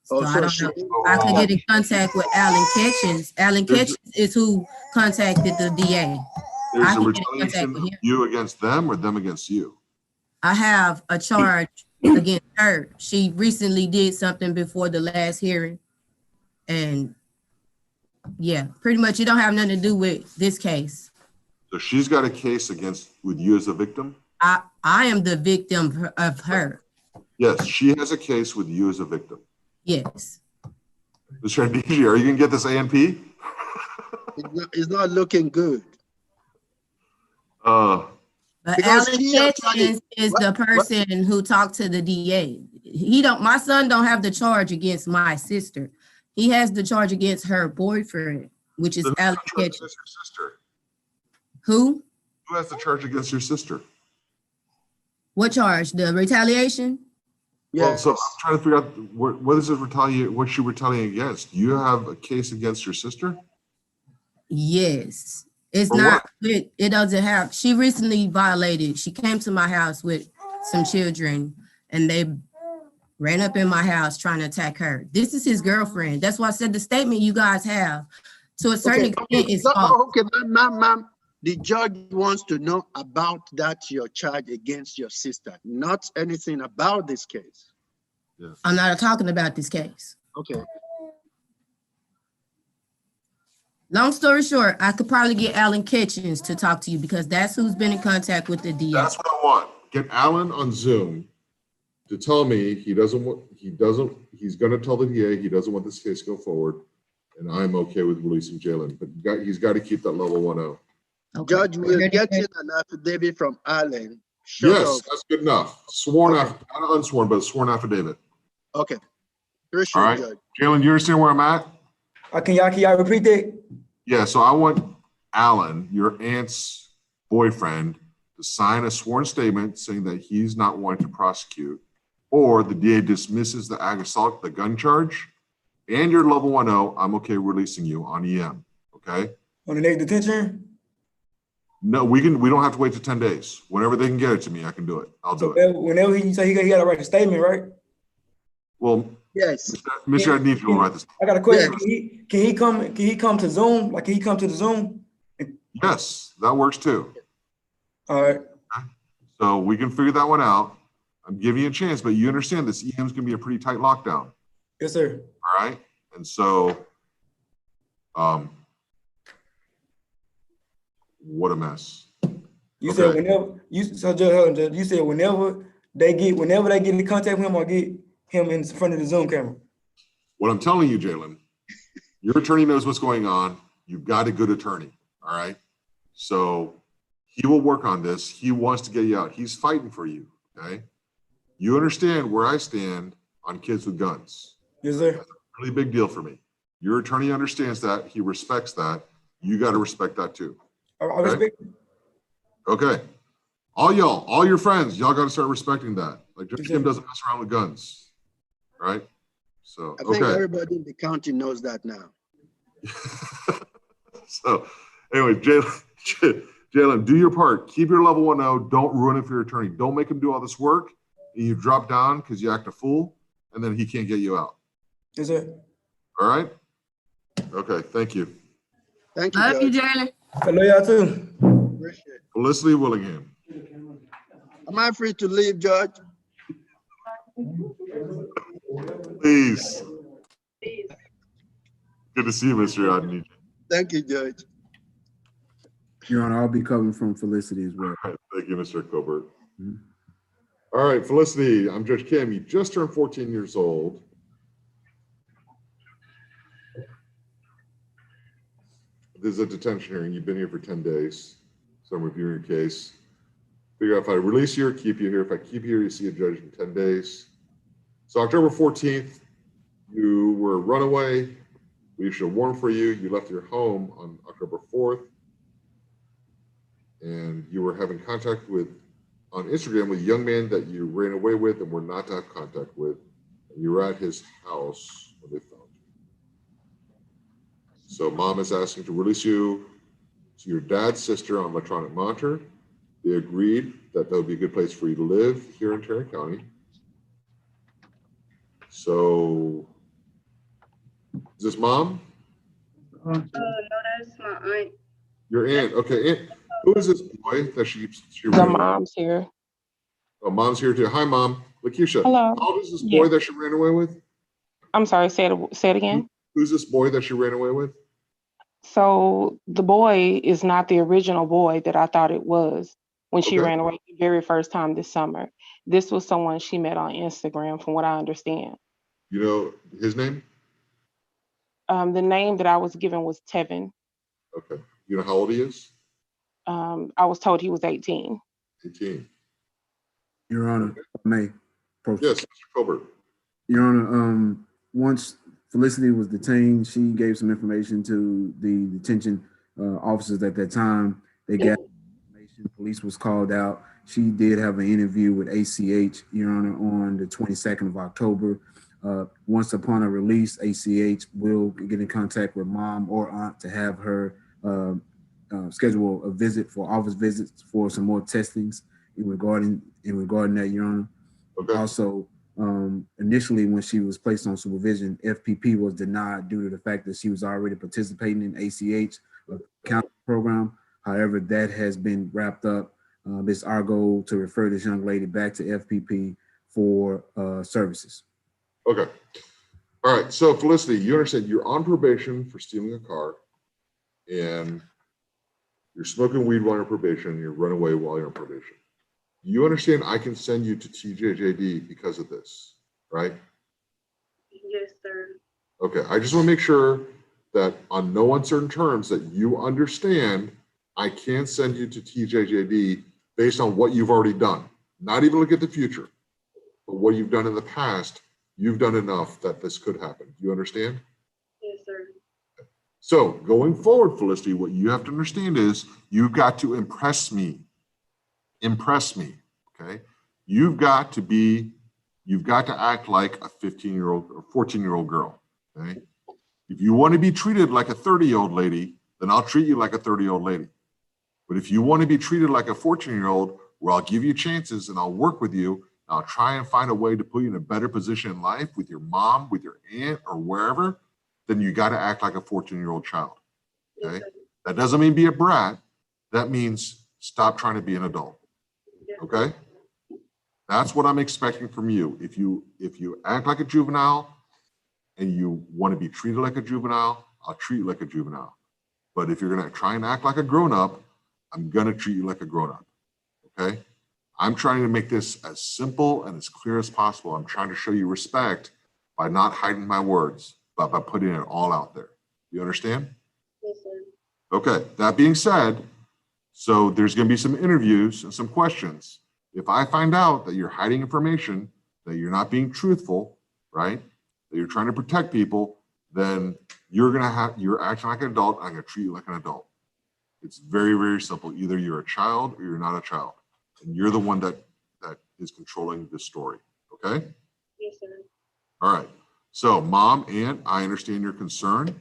[SPEAKER 11] So I don't know. I could get in contact with Alan Ketchens. Alan Ketchens is who contacted the DA.
[SPEAKER 3] There's
[SPEAKER 11] I
[SPEAKER 3] a
[SPEAKER 11] can get in contact
[SPEAKER 3] retaliation
[SPEAKER 11] with him.
[SPEAKER 3] you against them or them against you?
[SPEAKER 11] I have a charge against her. She recently did something before the last hearing. And yeah, pretty much it don't have nothing to do with this case.
[SPEAKER 3] So she's got a case against with you as a victim?
[SPEAKER 11] I am the victim of her.
[SPEAKER 3] Yes, she has a case with you as a victim.
[SPEAKER 11] Yes.
[SPEAKER 3] Mr. Adiji, are you gonna get this ANP?
[SPEAKER 1] It's not looking good.
[SPEAKER 11] But
[SPEAKER 1] Because
[SPEAKER 11] Alan
[SPEAKER 1] he actually-
[SPEAKER 11] Ketchens is the person who talked to the DA. My son don't have the charge against my sister. He has the charge against her boyfriend, which is
[SPEAKER 3] Then who has
[SPEAKER 11] Alan
[SPEAKER 3] the charge
[SPEAKER 11] Ketchens.
[SPEAKER 3] against your sister?
[SPEAKER 11] Who?
[SPEAKER 3] Who has the charge against your sister?
[SPEAKER 11] What charge? The retaliation?
[SPEAKER 3] Well, so I'm trying to figure out what is it what she retaliating against? Do you have a case against your sister?
[SPEAKER 11] Yes. It's
[SPEAKER 3] For
[SPEAKER 11] not, it doesn't have, she recently violated, she came to my house with some children and they ran up in my house trying to attack her. This is his girlfriend. That's why I said the statement you guys have,
[SPEAKER 2] to a certain extent is false.
[SPEAKER 1] Okay, ma'am, the judge wants to know about that your charge against your sister, not anything about this case.
[SPEAKER 3] Yes.
[SPEAKER 2] I'm not talking about this case.
[SPEAKER 1] Okay.
[SPEAKER 2] Long story short, I could probably get Alan Kitchens to talk to you because that's who's been in contact with the DA.
[SPEAKER 3] That's what I want. Get Alan on Zoom to tell me he's going to tell the DA he doesn't want this case to go forward, and I'm okay with releasing Jalen, but he's got to keep that level 1-0.
[SPEAKER 2] Okay.
[SPEAKER 1] Judge, we're getting an affidavit from Alan.
[SPEAKER 3] Yes, that's good enough. Sworn affidavit, not unsworn, but a sworn affidavit.
[SPEAKER 1] Okay. Appreciate
[SPEAKER 3] All right.
[SPEAKER 1] Judge.
[SPEAKER 3] Jalen, you understand where I'm at?
[SPEAKER 4] Can y'all repeat that?
[SPEAKER 3] Yeah, so I want Alan, your aunt's boyfriend, to sign a sworn statement saying that he's not wanting to prosecute, or the DA dismisses the ag assault, the gun charge, and your level 1-0, I'm okay releasing you on EM, okay?
[SPEAKER 4] On the next detention?
[SPEAKER 3] No, we don't have to wait till 10 days. Whenever they can get it to me, I can do it. I'll do it.
[SPEAKER 4] Whenever he say he got to write a statement, right?
[SPEAKER 3] Well,
[SPEAKER 1] yes.
[SPEAKER 3] Mr. Adnif, you'll write this.
[SPEAKER 4] I got a question. Yes. Can he come to Zoom? Like, can he come to the Zoom?
[SPEAKER 3] Yes, that works too.
[SPEAKER 4] All right.
[SPEAKER 3] Okay. So we can figure that one out. I'm giving you a chance, but you understand this EM is going to be a pretty tight lockdown.
[SPEAKER 4] Yes, sir.
[SPEAKER 3] All right. And so, what a mess.
[SPEAKER 4] You said whenever you said whenever they get in contact with him or get him in front of the Zoom camera.
[SPEAKER 3] What I'm telling you, Jalen, your attorney knows what's going on. You've got a good attorney. All right. So he will work on this. He wants to get you out. He's fighting for you. Okay. You understand where I stand on kids with guns.
[SPEAKER 4] Yes, sir.
[SPEAKER 3] That's a really big deal for me. Your attorney understands that. He respects that. You got to respect that too.
[SPEAKER 4] I respect.
[SPEAKER 3] Okay. All y'all, all your friends, y'all got to start respecting that. Like, Judge Kim doesn't mess around with guns. Right? So,
[SPEAKER 1] I think everybody in the county knows that now.
[SPEAKER 3] So, anyway, Jalen, do your part. Keep your level 1-0. Don't ruin it for your attorney. Don't make him do all this work. And you drop down because you act a fool, and then he can't get you out.
[SPEAKER 4] Yes, sir.
[SPEAKER 3] All right? Okay, thank you.
[SPEAKER 1] Thank you,
[SPEAKER 2] Love you,
[SPEAKER 1] Judge.
[SPEAKER 2] Jalen.
[SPEAKER 4] I love y'all too.
[SPEAKER 1] Appreciate it.
[SPEAKER 3] Felicity Willingham.
[SPEAKER 1] Am I free to leave, Judge?
[SPEAKER 3] Please. Good to see you, Mr. Adney.
[SPEAKER 1] Thank you, Judge.
[SPEAKER 5] Your Honor, I'll be covering from Felicity as well.
[SPEAKER 3] All right, thank you, Mr. Colbert. All right, Felicity, I'm Judge Kim. You just turned 14 years old. This is a detention hearing. You've been here for 10 days. So I'm reviewing your case. Figure out if I release you or keep you here. If I keep you here, you see a judge in 10 days. So October 14th, you were a runaway. We issued a warrant for you. You left your home on October 4th. And you were having contact with, on Instagram, with a young man that you ran away with and were not to have contact with. And you were at his house when they found you. So mom is asking to release you to your dad's sister on electronic monitor. They agreed that that would be a good place for you to live here in Tarrant County. So, is this mom?
[SPEAKER 23] No, that's my aunt.
[SPEAKER 3] Your aunt, okay. Aunt, who is this boy that she
[SPEAKER 23] The mom's here.
[SPEAKER 3] Oh, mom's here too. Hi, mom. Lakeisha.
[SPEAKER 23] Hello.
[SPEAKER 3] How old is this boy that she ran away with?
[SPEAKER 23] I'm sorry, say it again.
[SPEAKER 3] Who's this boy that she ran away with?
[SPEAKER 23] So the boy is not the original boy that I thought it was when she ran away the very first time this summer. This was someone she met on Instagram, from what I understand.
[SPEAKER 3] You know his name?
[SPEAKER 23] The name that I was given was Tevin.
[SPEAKER 3] Okay. You know how old he is?
[SPEAKER 23] I was told he was 18.
[SPEAKER 3] 18.
[SPEAKER 5] Your Honor, may proceed.
[SPEAKER 3] Yes, Mr. Colbert.
[SPEAKER 5] Your Honor, once Felicity was detained, she gave some information to the detention officers at that time. They got information. Police was called out. She did have an interview with ACH, Your Honor, on the 22nd of October. Once upon a release, ACH will get in contact with mom or aunt to have her schedule a visit for office visits for some more testings regarding that, Your Honor. Okay. Also, Initially, when she was placed on supervision, FPP was denied due to the fact that she was already participating in ACH, a counseling program. However, that has been wrapped up. It's our goal to refer this young lady back to FPP for services.
[SPEAKER 3] Okay. All right. So Felicity, you understand you're on probation for stealing a car, and you're smoking weed while you're on probation, and you run away while you're on probation. You understand I can send you to TJJD because of this, right?
[SPEAKER 18] Yes, sir.
[SPEAKER 3] Okay. I just want to make sure that on no uncertain terms that you understand I can send you to TJJD based on what you've already done. Not even look at the future, but what you've done in the past, you've done enough that this could happen. Do you understand?
[SPEAKER 18] Yes, sir.
[SPEAKER 3] So going forward, Felicity, what you have to understand is you've got to impress me. Impress me, okay? You've got to act like a 15-year-old or 14-year-old girl, okay? If you want to be treated like a 30-year-old lady, then I'll treat you like a 30-year-old lady. But if you want to be treated like a 14-year-old, where I'll give you chances and I'll work with you, I'll try and find a way to put you in a better position in life with your mom, with your aunt, or wherever, then you got to act like a 14-year-old child, okay? That doesn't mean be a brat. That means stop trying to be an adult, okay? That's what I'm expecting from you. If you act like a juvenile and you want to be treated like a juvenile, I'll treat you like a juvenile. But if you're going to try and act like a grown-up, I'm going to treat you like a grown-up, okay? I'm trying to make this as simple and as clear as possible. I'm trying to show you respect by not hiding my words, but by putting it all out there. You understand?
[SPEAKER 18] Yes, sir.
[SPEAKER 3] Okay, that being said, so there's going to be some interviews and some questions. If I find out that you're hiding information, that you're not being truthful, right? That you're trying to protect people, then you're acting like an adult. I'm going to treat you like an adult. It's very, very simple. Either you're a child or you're not a child. And you're the one that is controlling this story, okay?
[SPEAKER 18] Yes, sir.
[SPEAKER 3] All right. So, Mom, Aunt, I understand your concern.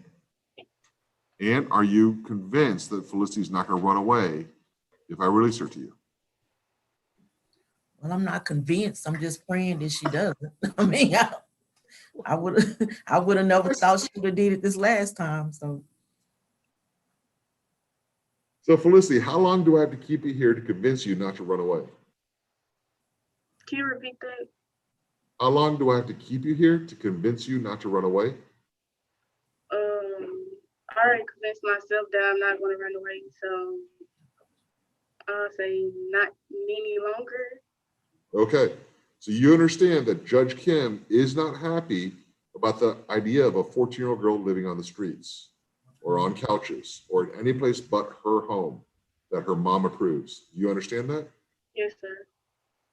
[SPEAKER 3] And are you convinced that Felicity's not going to run away if I release her to you?
[SPEAKER 7] Well, I'm not convinced. I'm just praying that she doesn't. I mean, I would have never thought she would have did it this last time. So
[SPEAKER 3] Felicity, how long do I have to keep you here to convince you not to run away?
[SPEAKER 18] Can you repeat that?
[SPEAKER 3] How long do I have to keep you here to convince you not to run away?
[SPEAKER 18] I already convinced myself that I'm not going to run away, so I'll say not any longer.
[SPEAKER 3] Okay, so you understand that Judge Kim is not happy about the idea of a 14-year-old girl living on the streets or on couches or in any place but her home that her mom approves. Do you understand that?
[SPEAKER 18] Yes, sir.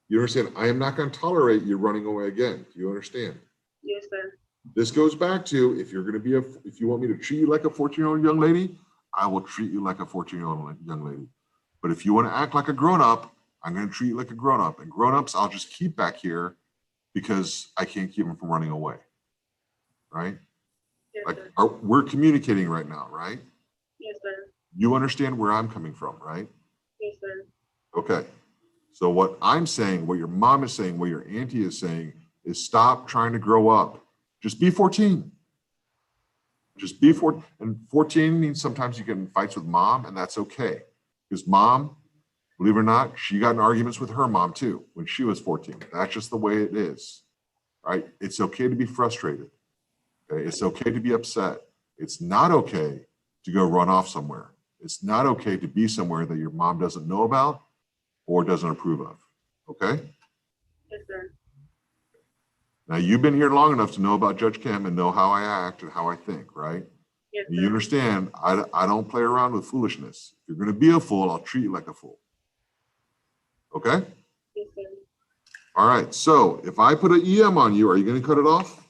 [SPEAKER 3] You understand I am not going to tolerate you running away again. Do you understand?
[SPEAKER 18] Yes, sir.
[SPEAKER 3] This goes back to if you want me to treat you like a 14-year-old young lady, I will treat you like a 14-year-old young lady. But if you want to act like a grown-up, I'm going to treat you like a grown-up. And grown-ups, I'll just keep back here because I can't keep them from running away. Right?
[SPEAKER 18] Yes,
[SPEAKER 3] like
[SPEAKER 18] sir.
[SPEAKER 3] we're communicating right now, right?
[SPEAKER 18] Yes, sir.
[SPEAKER 3] You understand where I'm coming from, right?
[SPEAKER 18] Yes, sir.
[SPEAKER 3] Okay. So what I'm saying, what your mom is saying, what your auntie is saying is stop trying to grow up. Just be 14. Just be 14. And 14 means sometimes you get in fights with mom, and that's okay. Because mom, believe it or not, she got in arguments with her mom too when she was 14. That's just the way it is, right? It's okay to be frustrated. Okay? It's okay to be upset. It's not okay to go run off somewhere. It's not okay to be somewhere that your mom doesn't know about or doesn't approve of, okay?
[SPEAKER 18] Yes, sir.
[SPEAKER 3] Now, you've been here long enough to know about Judge Kim and know how I act and how I think, right?
[SPEAKER 18] Yes,
[SPEAKER 3] You understand, I don't play around with foolishness. If you're going to be a fool, I'll treat you like a fool. Okay?
[SPEAKER 18] Yes, sir.
[SPEAKER 3] All right. So if I put an EM on you, are you going to cut it off?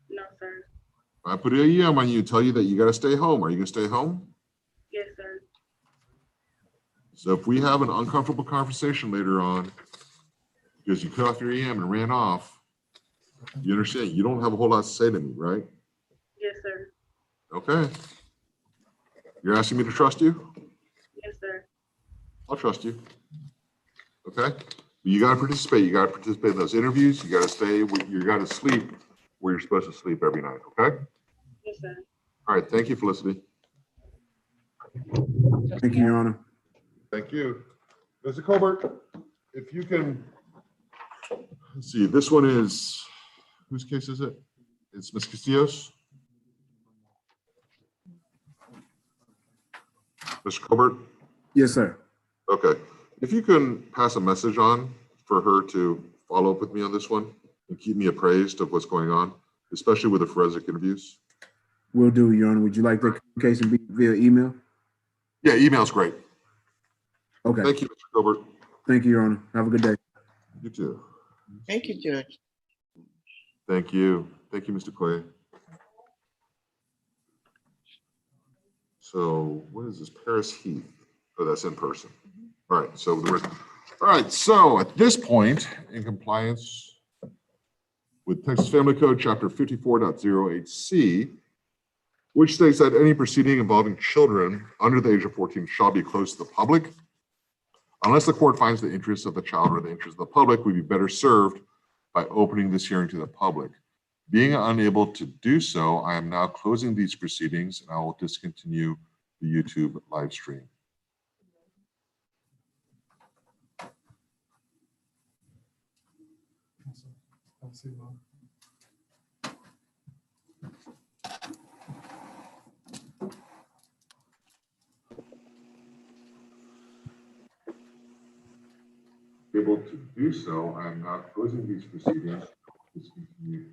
[SPEAKER 18] No, sir.
[SPEAKER 3] If I put an EM on you and tell you that you got to stay home, are you going to stay home?
[SPEAKER 18] Yes, sir.
[SPEAKER 3] So if we have an uncomfortable conversation later on because you cut off your EM and ran off, you understand you don't have a whole lot to say to me, right?
[SPEAKER 18] Yes, sir.
[SPEAKER 3] Okay. You're asking me to trust you?
[SPEAKER 18] Yes, sir.
[SPEAKER 3] I'll trust you. Okay. You got to participate. You got to participate in those interviews. You got to stay. You got to sleep where you're supposed to sleep every night. Okay.
[SPEAKER 18] Yes, sir.
[SPEAKER 3] All right. Thank you, Felicity.
[SPEAKER 5] Thank you, Your Honor.
[SPEAKER 3] Thank you. Mr. Colbert, if you can, let's see, this one is, whose case is it? It's Ms. Castillo's. Mr. Colbert?
[SPEAKER 5] Yes, sir.
[SPEAKER 3] Okay. If you can pass a message on for her to follow up with me on this one and keep me appraised of what's going on, especially with the forensic interviews.
[SPEAKER 5] Will do, Your Honor. Would you like the communication be via email?
[SPEAKER 3] Yeah, email's great.
[SPEAKER 5] Okay.
[SPEAKER 3] Thank you, Mr. Colbert.
[SPEAKER 5] Thank you, Your Honor. Have a good day.
[SPEAKER 3] You too.
[SPEAKER 15] Thank you, Judge.
[SPEAKER 3] Thank you. Thank you, Mr. Clay. So what is this? Paris Heath. Oh, that's in person. All right. So at this point, in compliance with Texas Family Code, Chapter 54.08C, which states that any proceeding involving children under the age of 14 shall be closed to the public, unless the court finds the interests of the child or the interests of the public would be better served by opening this hearing to the public. Being unable to do so, I am now closing these proceedings and I will discontinue the YouTube live stream. Able to do so, I am now closing these proceedings. Discontinue